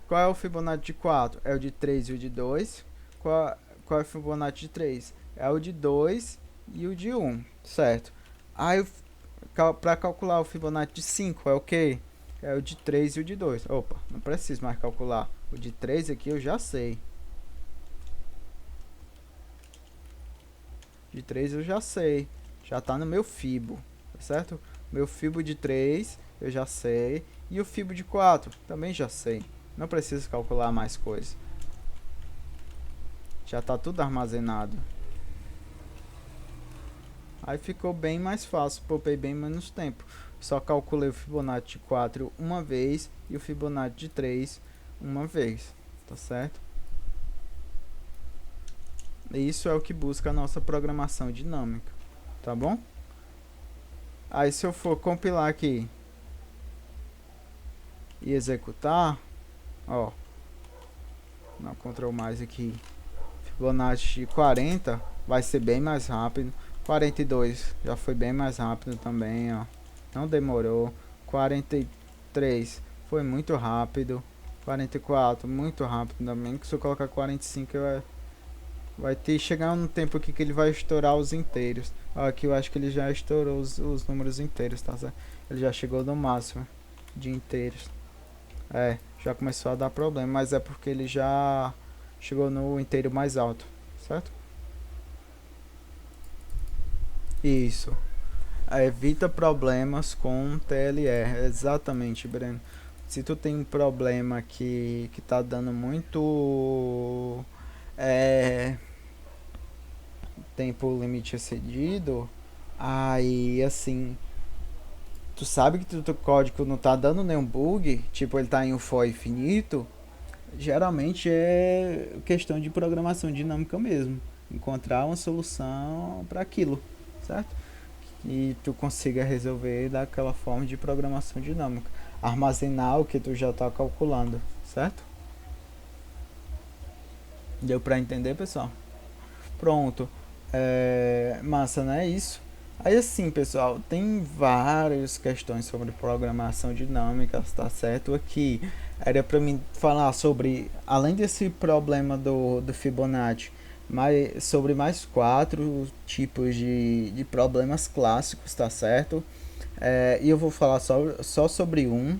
Qual é o Fibonacci de 4? É o de 3 e o de 2. Qual é o Fibonacci de 3? É o de 2 e o de 1, certo? Aí, para calcular o Fibonacci de 5 é o que? É o de 3 e o de 2. Opa, não preciso mais calcular. O de 3 aqui eu já sei. de 3 eu já sei. Já tá no meu fibo, tá certo? Meu fibo de 3 eu já sei. E o fibo de 4 também já sei. Não preciso calcular mais coisa. Já tá tudo armazenado. Aí ficou bem mais fácil, poupei bem menos tempo. Só calculei o Fibonacci de 4 uma vez e o Fibonacci de 3 uma vez, tá certo? Isso é o que busca a nossa programação dinâmica, tá bom? Aí se eu for compilar aqui e executar, ó, não Ctrl mais aqui, Fibonacci de 40 vai ser bem mais rápido. 42 já foi bem mais rápido também, ó. Não demorou. 43 foi muito rápido. 44 muito rápido também. Que se eu colocar 45 vai ter chegar um tempo aqui que ele vai estourar os inteiros. Ó, aqui eu acho que ele já estourou os números inteiros, tá certo? Ele já chegou no máximo de inteiros. É, já começou a dar problema, mas é porque ele já chegou no inteiro mais alto, certo? Isso. Evita problemas com TLR. Exatamente, Breno. Se tu tem um problema que tá dando muito é, tempo limite excedido, aí assim, tu sabe que teu código não tá dando nenhum bug, tipo ele tá em um for infinito, geralmente é questão de programação dinâmica mesmo. Encontrar uma solução para aquilo, certo? E tu consiga resolver daquela forma de programação dinâmica. Armazenar o que tu já está calculando, certo? Deu para entender, pessoal? Pronto. Massa, não é isso? Aí assim, pessoal, tem várias questões sobre programação dinâmica, tá certo? Aqui era para mim falar sobre, além desse problema do Fibonacci, sobre mais 4 tipos de problemas clássicos, tá certo? E eu vou falar só sobre um.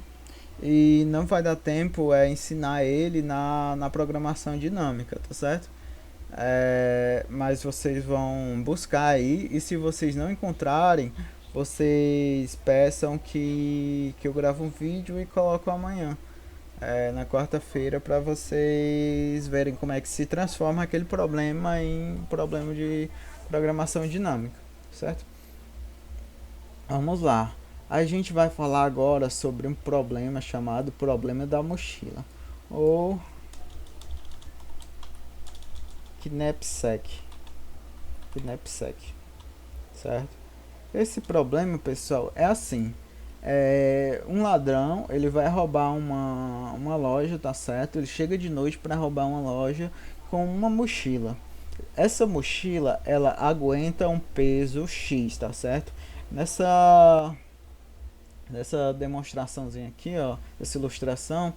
E não vai dar tempo ensinar ele na programação dinâmica, tá certo? Mas vocês vão buscar aí e se vocês não encontrarem, vocês peçam que eu gravo um vídeo e coloco amanhã, na quarta-feira, para vocês verem como é que se transforma aquele problema em problema de programação dinâmica, certo? Vamos lá. A gente vai falar agora sobre um problema chamado problema da mochila, ou knapsack, certo? Esse problema, pessoal, é assim. Um ladrão, ele vai roubar uma loja, tá certo? Ele chega de noite para roubar uma loja com uma mochila. Essa mochila, ela aguenta um peso X, tá certo? Nessa demonstraçãozinha aqui, ó, essa ilustração,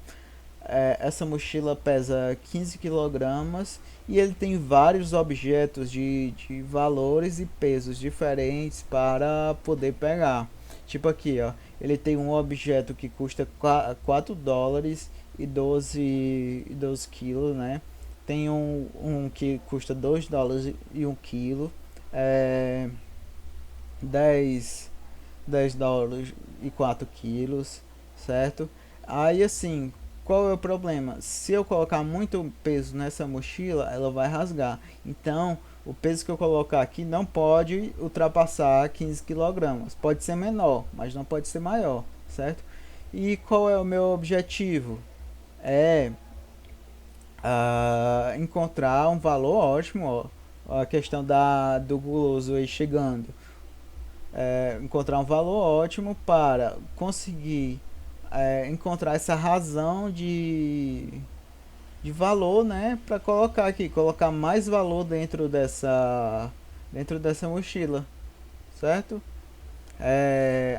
essa mochila pesa 15 quilogramas e ele tem vários objetos de valores e pesos diferentes para poder pegar. Tipo aqui, ó, ele tem um objeto que custa 4 dólares e 12 quilos, né? Tem um que custa 2 dólares e 1 quilo, é, 10, 10 dólares e 4 quilos, certo? Aí assim, qual é o problema? Se eu colocar muito peso nessa mochila, ela vai rasgar. Então, o peso que eu colocar aqui não pode ultrapassar 15 quilogramas. Pode ser menor, mas não pode ser maior, certo? E qual é o meu objetivo? É encontrar um valor ótimo, ó, a questão do guloso aí chegando. Encontrar um valor ótimo para conseguir encontrar essa razão de valor, né, para colocar aqui, colocar mais valor dentro dessa mochila, certo?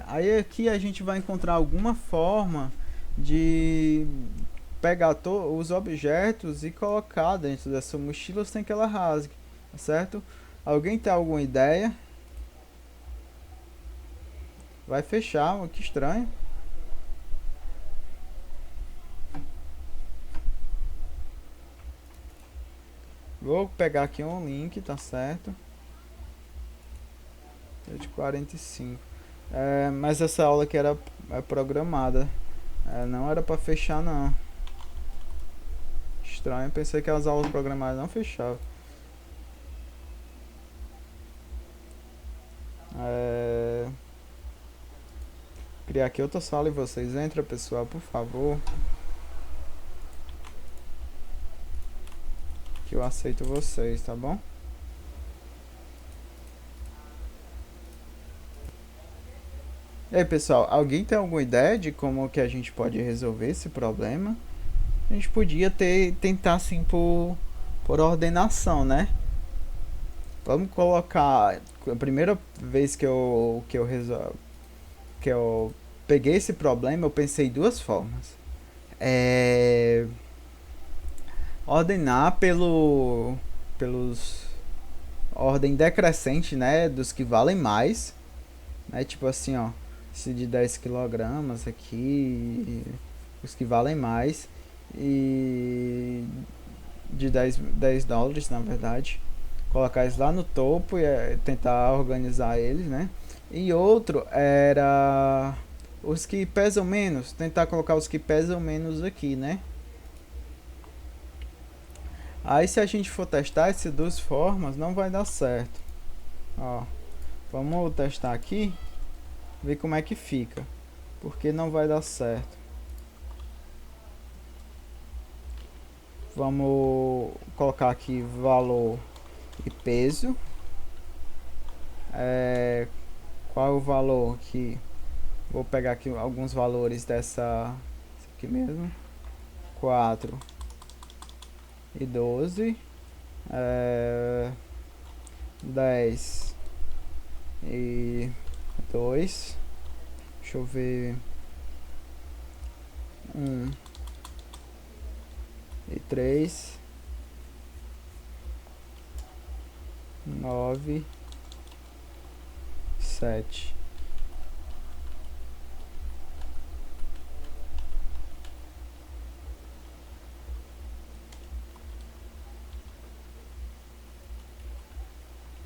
Aí aqui a gente vai encontrar alguma forma de pegar os objetos e colocar dentro dessa mochila sem que ela rasgue, certo? Alguém tem alguma ideia? Vai fechar, que estranho. Vou pegar aqui um link, tá certo? 8h45. Mas essa aula aqui era programada. Não era pra fechar, não. Estranho, pensei que as aulas programadas não fechavam. Criar aqui outra sala e vocês entram, pessoal, por favor. Que eu aceito vocês, tá bom? E aí, pessoal, alguém tem alguma ideia de como que a gente pode resolver esse problema? A gente podia tentar assim por ordenação, né? Vamos colocar a primeira vez que eu peguei esse problema, eu pensei duas formas. Ordenar pelos ordem decrescente, né, dos que valem mais, né? Tipo assim, ó, esse de 10 quilogramas aqui, os que valem mais, e de dez dólares, na verdade. Colocar eles lá no topo e tentar organizar eles, né? E outro era os que pesam menos, tentar colocar os que pesam menos aqui, né? Aí se a gente for testar essas duas formas, não vai dar certo. Ó, vamos testar aqui, ver como é que fica, porque não vai dar certo. Vamos colocar aqui valor e peso. Qual é o valor que... Vou pegar aqui alguns valores dessa... Esse aqui mesmo. 4 e 12. 10 e 2. Deixa eu ver. 1 e 3. 9, 7.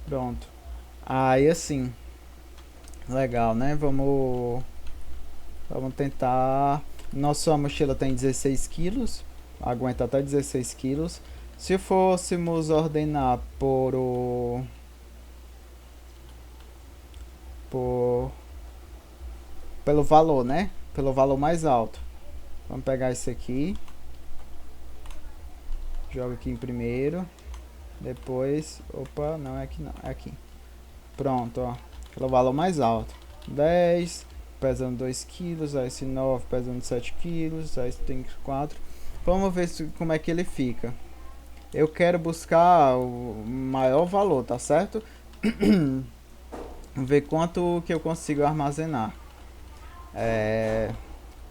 Pronto. Aí assim, legal, né? Vamos tentar. Nossa mochila tem 16 quilos, aguenta até 16 quilos. Se fôssemos ordenar pelo valor, né? Pelo valor mais alto. Vamos pegar esse aqui. Joga aqui em primeiro. Depois, opa, não é aqui não, é aqui. Pronto, ó. Pelo valor mais alto. 10, pesando 2 quilos. Aí esse 9 pesando 7 quilos. Aí esse tem 4. Vamos ver como é que ele fica. Eu quero buscar o maior valor, tá certo? Ver quanto que eu consigo armazenar.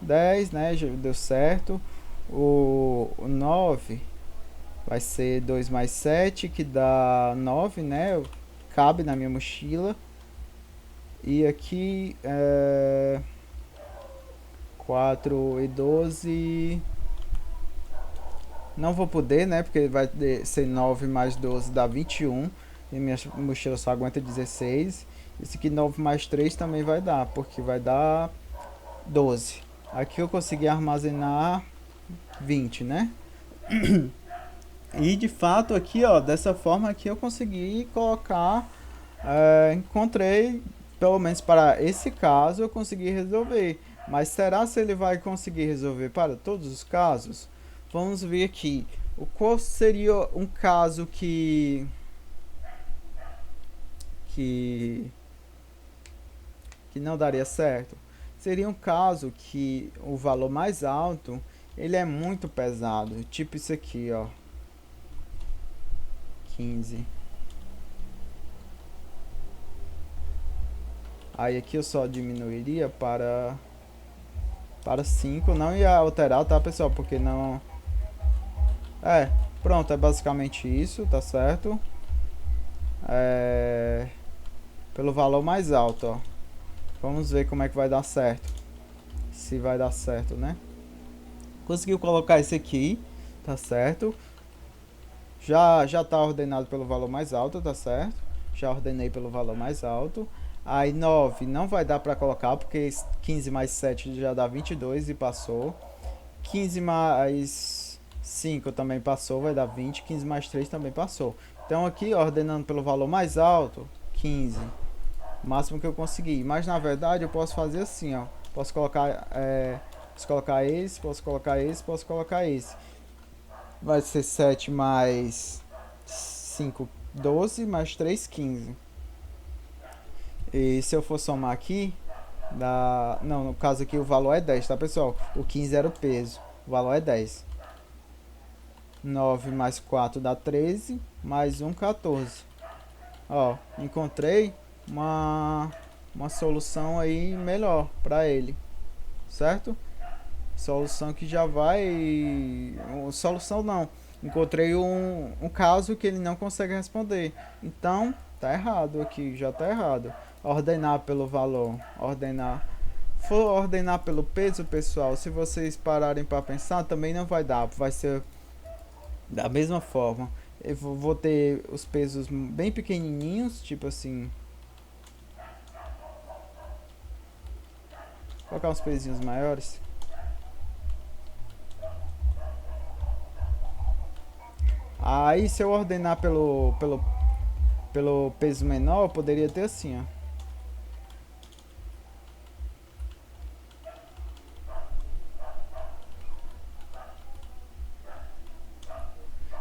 10, né? Já deu certo. O 9 vai ser 2 mais 7, que dá 9, né? Cabe na minha mochila. E aqui 4 e 12. Não vou poder, né? Porque vai ser 9 mais 12 dá 21. E minha mochila só aguenta 16. Esse aqui 9 mais 3 também vai dar, porque vai dar 12. Aqui eu consegui armazenar 20, né? E de fato aqui, ó, dessa forma aqui eu consegui colocar, encontrei, pelo menos para esse caso eu consegui resolver. Mas será se ele vai conseguir resolver para todos os casos? Vamos ver aqui. Qual seria um caso que não daria certo? Seria um caso que o valor mais alto ele é muito pesado, tipo isso aqui, ó. 15. Aí aqui eu só diminuiria para 5, não ia alterar, tá, pessoal? Porque não... pronto, é basicamente isso, tá certo? Pelo valor mais alto, ó. Vamos ver como é que vai dar certo. Se vai dar certo, né? Conseguiu colocar esse aqui, tá certo? Já tá ordenado pelo valor mais alto, tá certo? Já ordenei pelo valor mais alto. Aí 9 não vai dar para colocar, porque 15 mais 7 já dá 22 e passou. 15 mais 5 também passou, vai dar 20. 15 mais 3 também passou. Então aqui, ordenando pelo valor mais alto, 15. O máximo que eu conseguir. Mas na verdade eu posso fazer assim, ó. Posso colocar esse, posso colocar esse, posso colocar esse. Vai ser 7 mais 5, 12, mais 3, 15. E se eu for somar aqui, dá... Não, no caso aqui o valor é 10, tá, pessoal? O 15 era o peso, o valor é 10. 9 mais 4 dá 13, mais 1, 14. Ó, encontrei uma solução aí melhor para ele, certo? Solução que já vai... Solução não. Encontrei um caso que ele não consegue responder. Então, tá errado aqui, já tá errado. Ordenar pelo valor, ordenar. For ordenar pelo peso, pessoal, se vocês pararem para pensar, também não vai dar. Vai ser da mesma forma. Eu vou ter os pesos bem pequenininhos, tipo assim. Vou colocar uns pezinhos maiores. Aí se eu ordenar pelo peso menor, eu poderia ter assim, ó.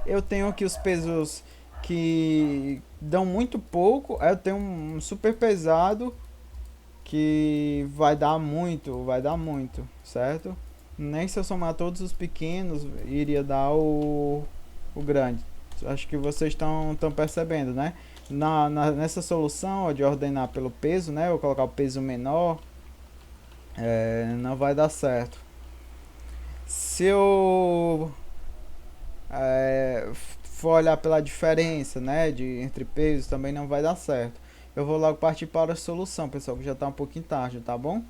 Eu tenho aqui os pesos que dão muito pouco. Aí eu tenho um super pesado que vai dar muito, certo? Nem se eu somar todos os pequenos, iria dar o grande. Acho que vocês estão percebendo, né? Nessa solução ó, de ordenar pelo peso, né? Eu vou colocar o peso menor, não vai dar certo. Se eu for olhar pela diferença, né, entre pesos, também não vai dar certo. Eu vou logo partir para a solução, pessoal, que já está um pouquinho tarde, tá bom?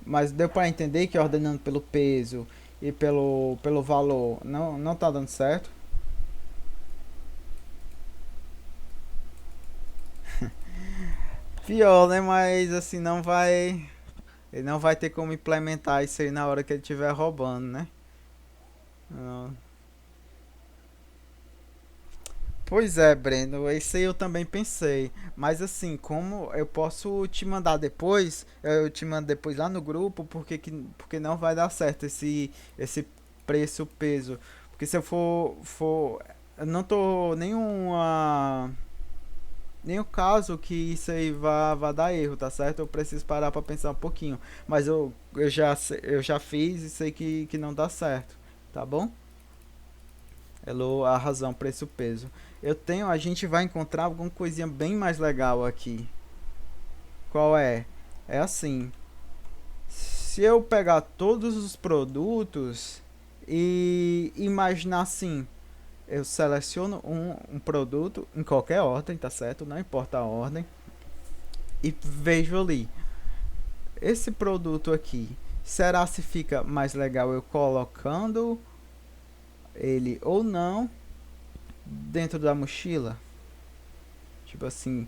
Mas deu para entender que ordenando pelo peso e pelo valor não tá dando certo. Pior, né? Mas assim ele não vai ter como implementar isso aí na hora que ele estiver roubando, né? Não. Pois é, Breno, isso aí eu também pensei. Mas assim, como eu posso te mandar depois, eu te mando depois lá no grupo, porque não vai dar certo esse preço, peso. Porque se eu eu não tô nenhum caso que isso aí vá dar erro, tá certo? Eu preciso parar pra pensar um pouquinho. Mas eu já fiz e sei que não dá certo, tá bom? Elo, a razão, preço, peso. A gente vai encontrar alguma coisinha bem mais legal aqui. Qual é? É assim, se eu pegar todos os produtos e imaginar assim, eu seleciono um produto em qualquer ordem, tá certo? Não importa a ordem. E vejo ali, esse produto aqui, será se fica mais legal eu colocando ele ou não dentro da mochila? Tipo assim,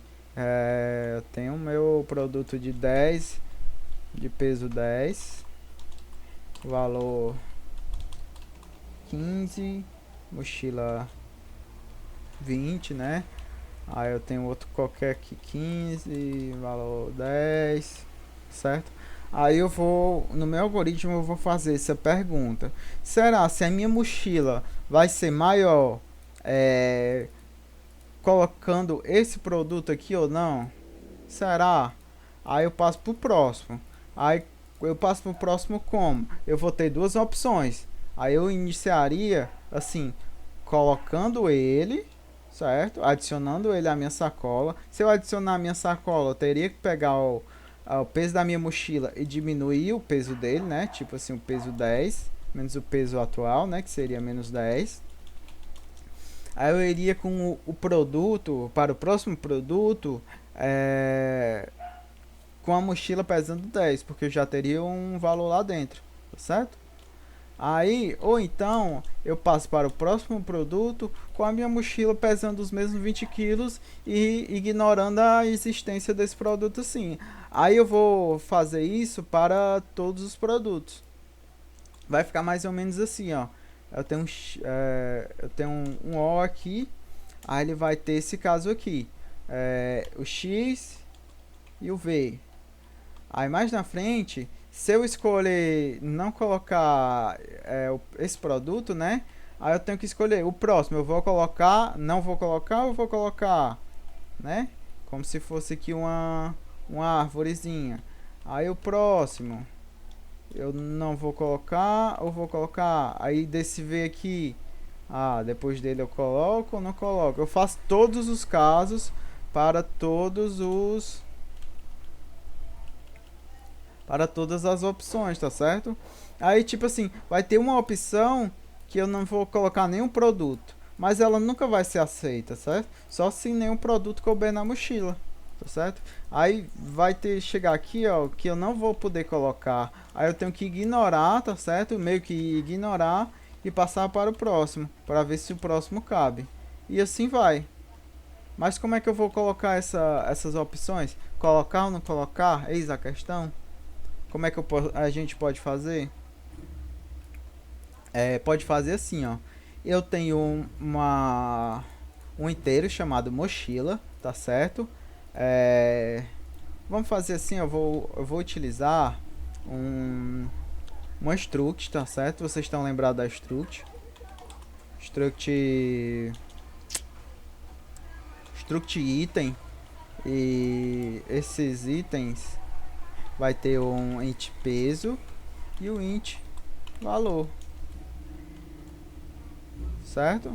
eu tenho o meu produto de 10, de peso 10, valor 15, mochila 20, né? Aí eu tenho outro qualquer aqui 15, valor 10, certo? Aí eu vou, no meu algoritmo eu vou fazer essa pergunta. Será se a minha mochila vai ser maior é, colocando esse produto aqui ou não? Será? Aí eu passo pro próximo. Aí eu passo pro próximo como? Eu vou ter duas opções. Aí eu iniciaria assim, colocando ele, certo? Adicionando ele à minha sacola. Se eu adicionar a minha sacola, eu teria que pegar o peso da minha mochila e diminuir o peso dele, né? Tipo assim, o peso 10 menos o peso atual, né? Que seria menos 10. Aí eu iria com o produto, para o próximo produto, com a mochila pesando 10, porque eu já teria um valor lá dentro, tá certo? Aí, ou então, eu passo para o próximo produto com a minha mochila pesando os mesmos 20 quilos e ignorando a existência desse produto sim. Aí eu vou fazer isso para todos os produtos. Vai ficar mais ou menos assim, ó. Eu tenho um O aqui, aí ele vai ter esse caso aqui. O X e o V. Aí mais na frente, se eu escolher não colocar esse produto, né? Aí eu tenho que escolher o próximo. Eu vou colocar, não vou colocar ou vou colocar, né? Como se fosse aqui uma árvorezinha. Aí o próximo, eu não vou colocar ou vou colocar. Aí desse V aqui, depois dele eu coloco ou não coloco. Eu faço todos os casos para todas as opções, tá certo? Aí, tipo assim, vai ter uma opção que eu não vou colocar nenhum produto, mas ela nunca vai ser aceita, certo? Só se nenhum produto couber na mochila, tá certo? Aí vai ter chegar aqui, ó, que eu não vou poder colocar. Aí eu tenho que ignorar, tá certo? Meio que ignorar e passar para o próximo, para ver se o próximo cabe. E assim vai. Mas como é que eu vou colocar essas opções? Colocar ou não colocar? Eis a questão. Como é que a gente pode fazer? Pode fazer assim, ó. Eu tenho um inteiro chamado mochila, tá certo? Vamos fazer assim, eu vou utilizar uma struct, tá certo? Vocês estão lembrados da struct? Struct item. E esses itens vai ter um int peso e o int valor, certo?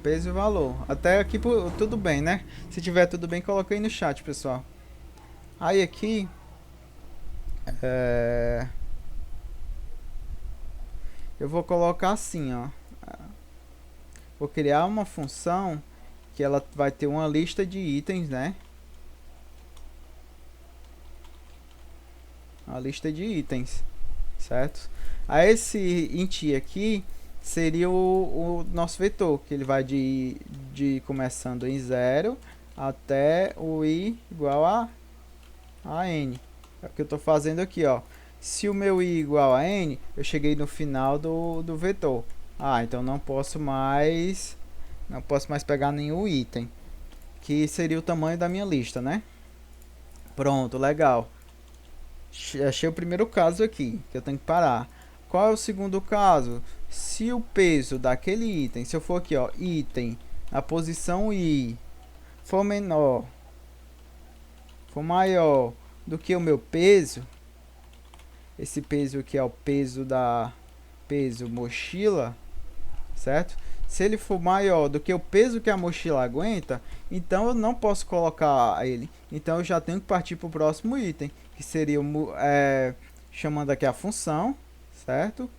Peso e valor. Até aqui tudo bem, né? Se tiver tudo bem, coloca aí no chat, pessoal. Aí aqui eu vou colocar assim, ó. Vou criar uma função que ela vai ter uma lista de itens, né? Uma lista de itens, certo? Aí esse int aqui seria o nosso vetor, que ele vai de começando em 0 até o i igual a n. É o que eu estou fazendo aqui, ó. Se o meu i igual a n, eu cheguei no final do vetor. Então não posso mais pegar nenhum item, que seria o tamanho da minha lista, né? Pronto, legal. Achei o primeiro caso aqui, que eu tenho que parar. Qual é o segundo caso? Se o peso daquele item, se eu for aqui, ó, item, a posição i, for maior do que o meu peso, esse peso aqui é o peso peso mochila, certo? Se ele for maior do que o peso que a mochila aguenta, então eu não posso colocar ele. Então eu já tenho que partir para o próximo item, que seria chamando aqui a função, certo?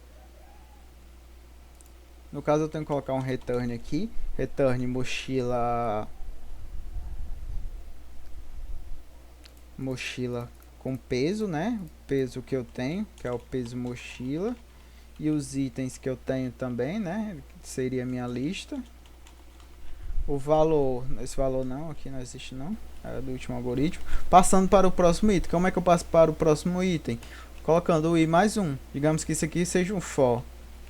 No caso eu tenho que colocar um return aqui, return mochila com peso, né? O peso que eu tenho, que é o peso mochila, e os itens que eu tenho também, né? Seria a minha lista. O valor, esse valor não, aqui não existe não, é do último algoritmo. Passando para o próximo item, como é que eu passo para o próximo item? Colocando o i mais 1, digamos que isso aqui seja um for,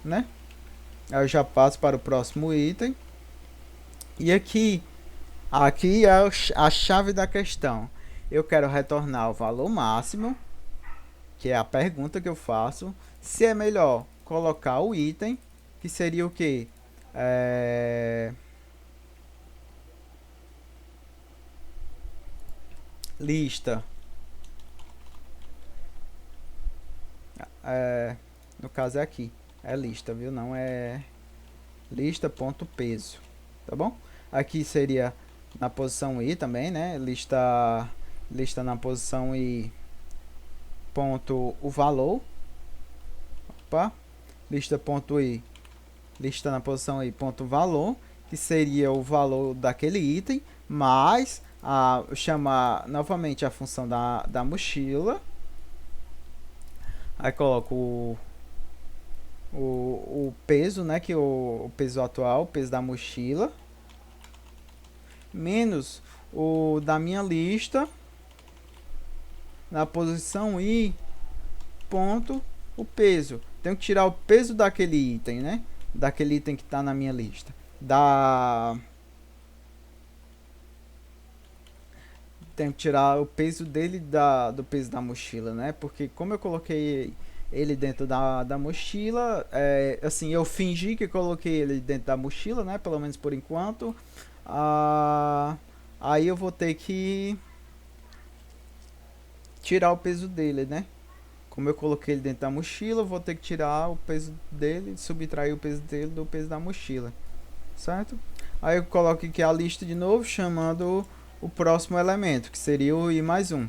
né? Aí eu já passo para o próximo item. E aqui é a chave da questão. Eu quero retornar o valor máximo, que é a pergunta que eu faço. Se é melhor colocar o item, que seria o que? Lista. No caso é aqui. É lista, viu? Não é lista.peso. Tá bom? Aqui seria na posição i também, né? Lista na posição i ponto o valor. Opa. Lista.i. Lista na posição i ponto valor, que seria o valor daquele item, mais chamar novamente a função da mochila. Aí coloco o peso, né, que o peso atual, o peso da mochila, menos o da minha lista, na posição I, ponto, o peso. Tenho que tirar o peso daquele item, né? Daquele item que está na minha lista. Tenho que tirar o peso dele do peso da mochila, né? Porque como eu coloquei ele dentro da mochila, assim, eu fingi que coloquei ele dentro da mochila, né? Pelo menos por enquanto. Ah, aí eu vou ter que tirar o peso dele, né? Como eu coloquei ele dentro da mochila, eu vou ter que tirar o peso dele, subtrair o peso dele do peso da mochila, certo? Aí eu coloco aqui a lista de novo, chamando o próximo elemento, que seria o i mais 1,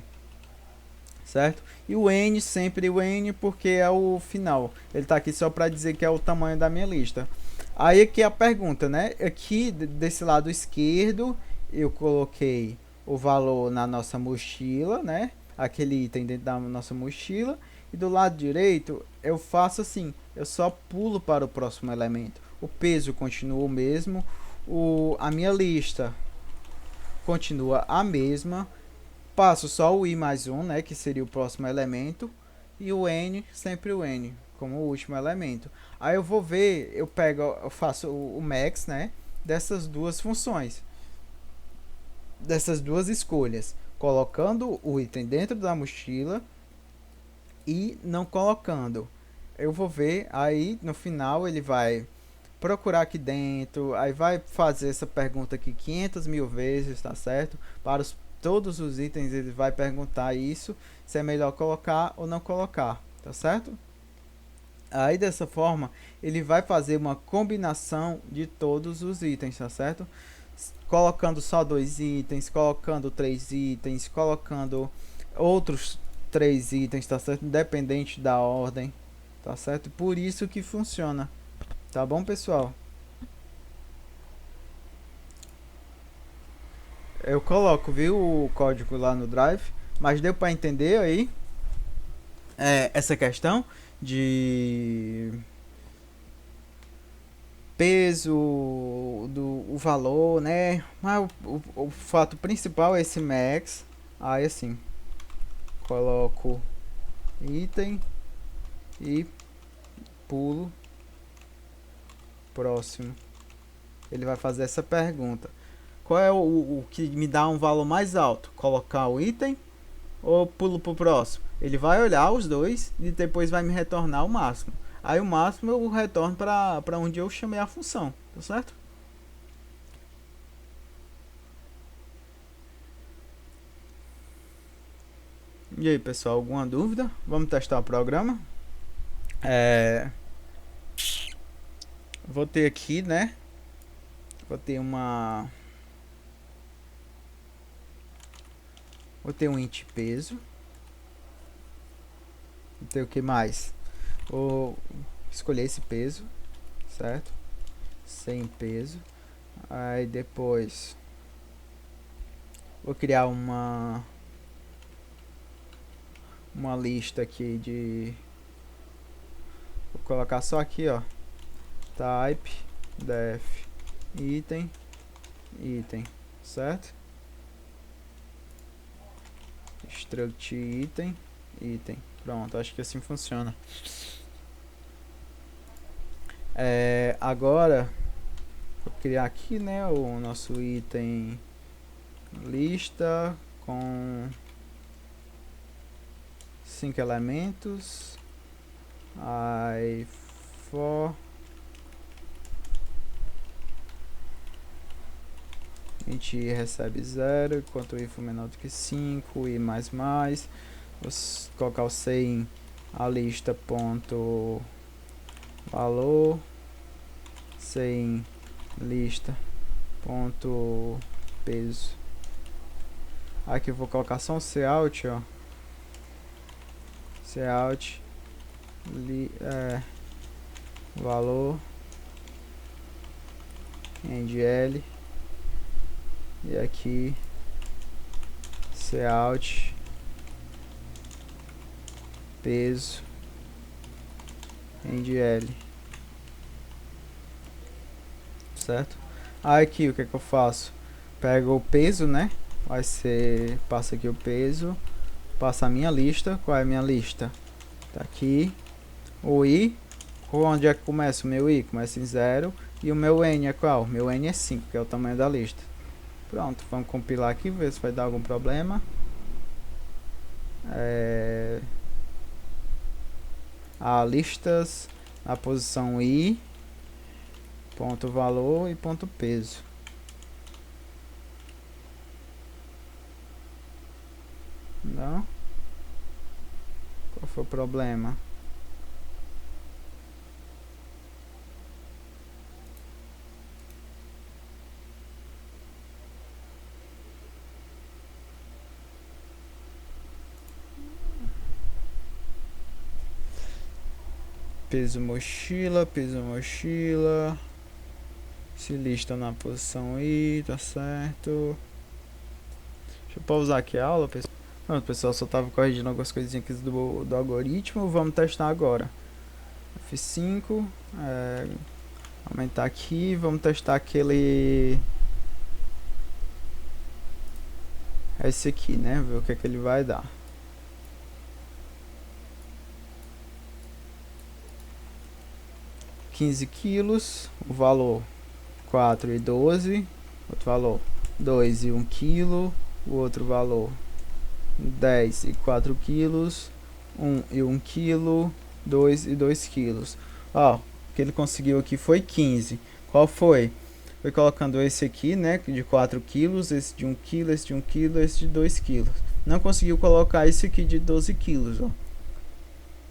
certo? E o n, sempre o n, porque é o final. Ele está aqui só para dizer que é o tamanho da minha lista. Aí aqui a pergunta, né? Aqui desse lado esquerdo, eu coloquei o valor na nossa mochila, né? Aquele item dentro da nossa mochila. E do lado direito, eu faço assim, eu só pulo para o próximo elemento. O peso continua o mesmo, a minha lista continua a mesma, passo só o i mais 1, né, que seria o próximo elemento, e o n, sempre o n, como o último elemento. Aí eu vou ver, eu faço o max, né, dessas duas funções, dessas duas escolhas, colocando o item dentro da mochila e não colocando. Eu vou ver, aí no final ele vai procurar aqui dentro, aí vai fazer essa pergunta aqui 500 mil vezes, tá certo? Para todos os itens ele vai perguntar isso, se é melhor colocar ou não colocar, tá certo? Aí dessa forma ele vai fazer uma combinação de todos os itens, tá certo? Colocando só dois itens, colocando três itens, colocando outros três itens, tá certo? Independente da ordem, tá certo? Por isso que funciona. Tá bom, pessoal? Eu coloco, viu, o código lá no Drive, mas deu para entender aí essa questão de peso, o valor, né? Mas o fato principal é esse max. Aí assim, coloco item e pulo próximo. Ele vai fazer essa pergunta: qual é o que me dá um valor mais alto? Colocar o item ou pulo pro próximo? Ele vai olhar os dois e depois vai me retornar o máximo. Aí o máximo eu retorno para onde eu chamei a função, tá certo? E aí, pessoal, alguma dúvida? Vamos testar o programa? É, vou ter aqui, né? Vou ter uma Vou ter um int peso. Vou ter o que mais? Vou escolher esse peso, certo? Sem peso. Aí depois vou criar uma lista aqui de, vou colocar só aqui, ó, type def item, certo? Struct item. Pronto, acho que assim funciona. Agora vou criar aqui, né, o nosso item lista com 5 elementos. Aí for int i recebe 0 enquanto i for menor do que 5, i mais mais. Vou colocar o sem a lista ponto valor, sem lista ponto peso. Aqui eu vou colocar só um cout, ó, cout valor endl, e aqui cout peso endl. certo? Aí aqui o que é que eu faço? Pego o peso, né? Vai ser, passa aqui o peso, passa a minha lista. Qual é a minha lista? Tá aqui. O I, onde é que começa o meu I? Começa em 0. E o meu N é qual? Meu N é 5, que é o tamanho da lista. Pronto, vamos compilar aqui, ver se vai dar algum problema. Listas, a posição I, ponto valor e ponto peso. Não? Qual foi o problema? Peso mochila, se lista na posição I, tá certo. Deixa eu pausar aqui a aula, pessoal. Pronto, pessoal, só tava corrigindo algumas coisinhas aqui do algoritmo. Vamos testar agora. F5, aumentar aqui, vamos testar aquele... esse aqui, né? Ver o que é que ele vai dar. quilos, o valor 4 e 12, outro valor 2 e 1 quilo, o outro valor 10 e 4 quilos, 1 e 1 quilo, 2 e 2 quilos. Ó, o que ele conseguiu aqui foi 15. Qual foi? Foi colocando esse aqui, né, de 4 quilos, esse de 1 quilo, esse de 1 quilo, esse de 2 quilos. Não conseguiu colocar esse aqui de 12 quilos, ó.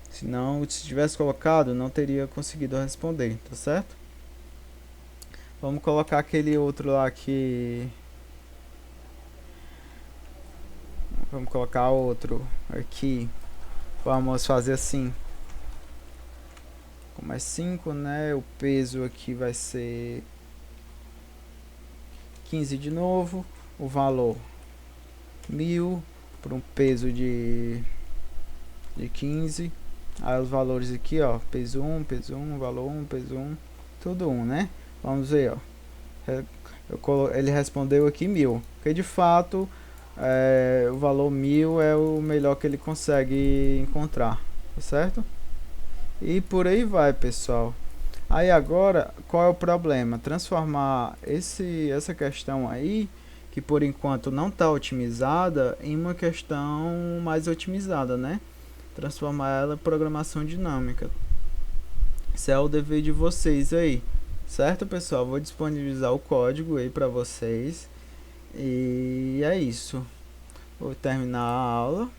Senão, se tivesse colocado, não teria conseguido responder, tá certo? Vamos colocar aquele outro lá que... vamos colocar outro aqui. Vamos fazer assim. Como é 5, né? O peso aqui vai ser 15 de novo. O valor 1000 para um peso de 15. Aí os valores aqui, ó, peso 1, valor 1, peso 1, tudo 1, né? Vamos ver, ó. Ele respondeu aqui 1000, porque de fato o valor 1000 é o melhor que ele consegue encontrar, tá certo? E por aí vai, pessoal. Aí agora, qual é o problema? Transformar essa questão aí, que por enquanto não está otimizada, em uma questão mais otimizada, né? Transformar ela em programação dinâmica. Isso é o dever de vocês aí, certo, pessoal? Vou disponibilizar o código aí para vocês. E é isso. Vou terminar a aula.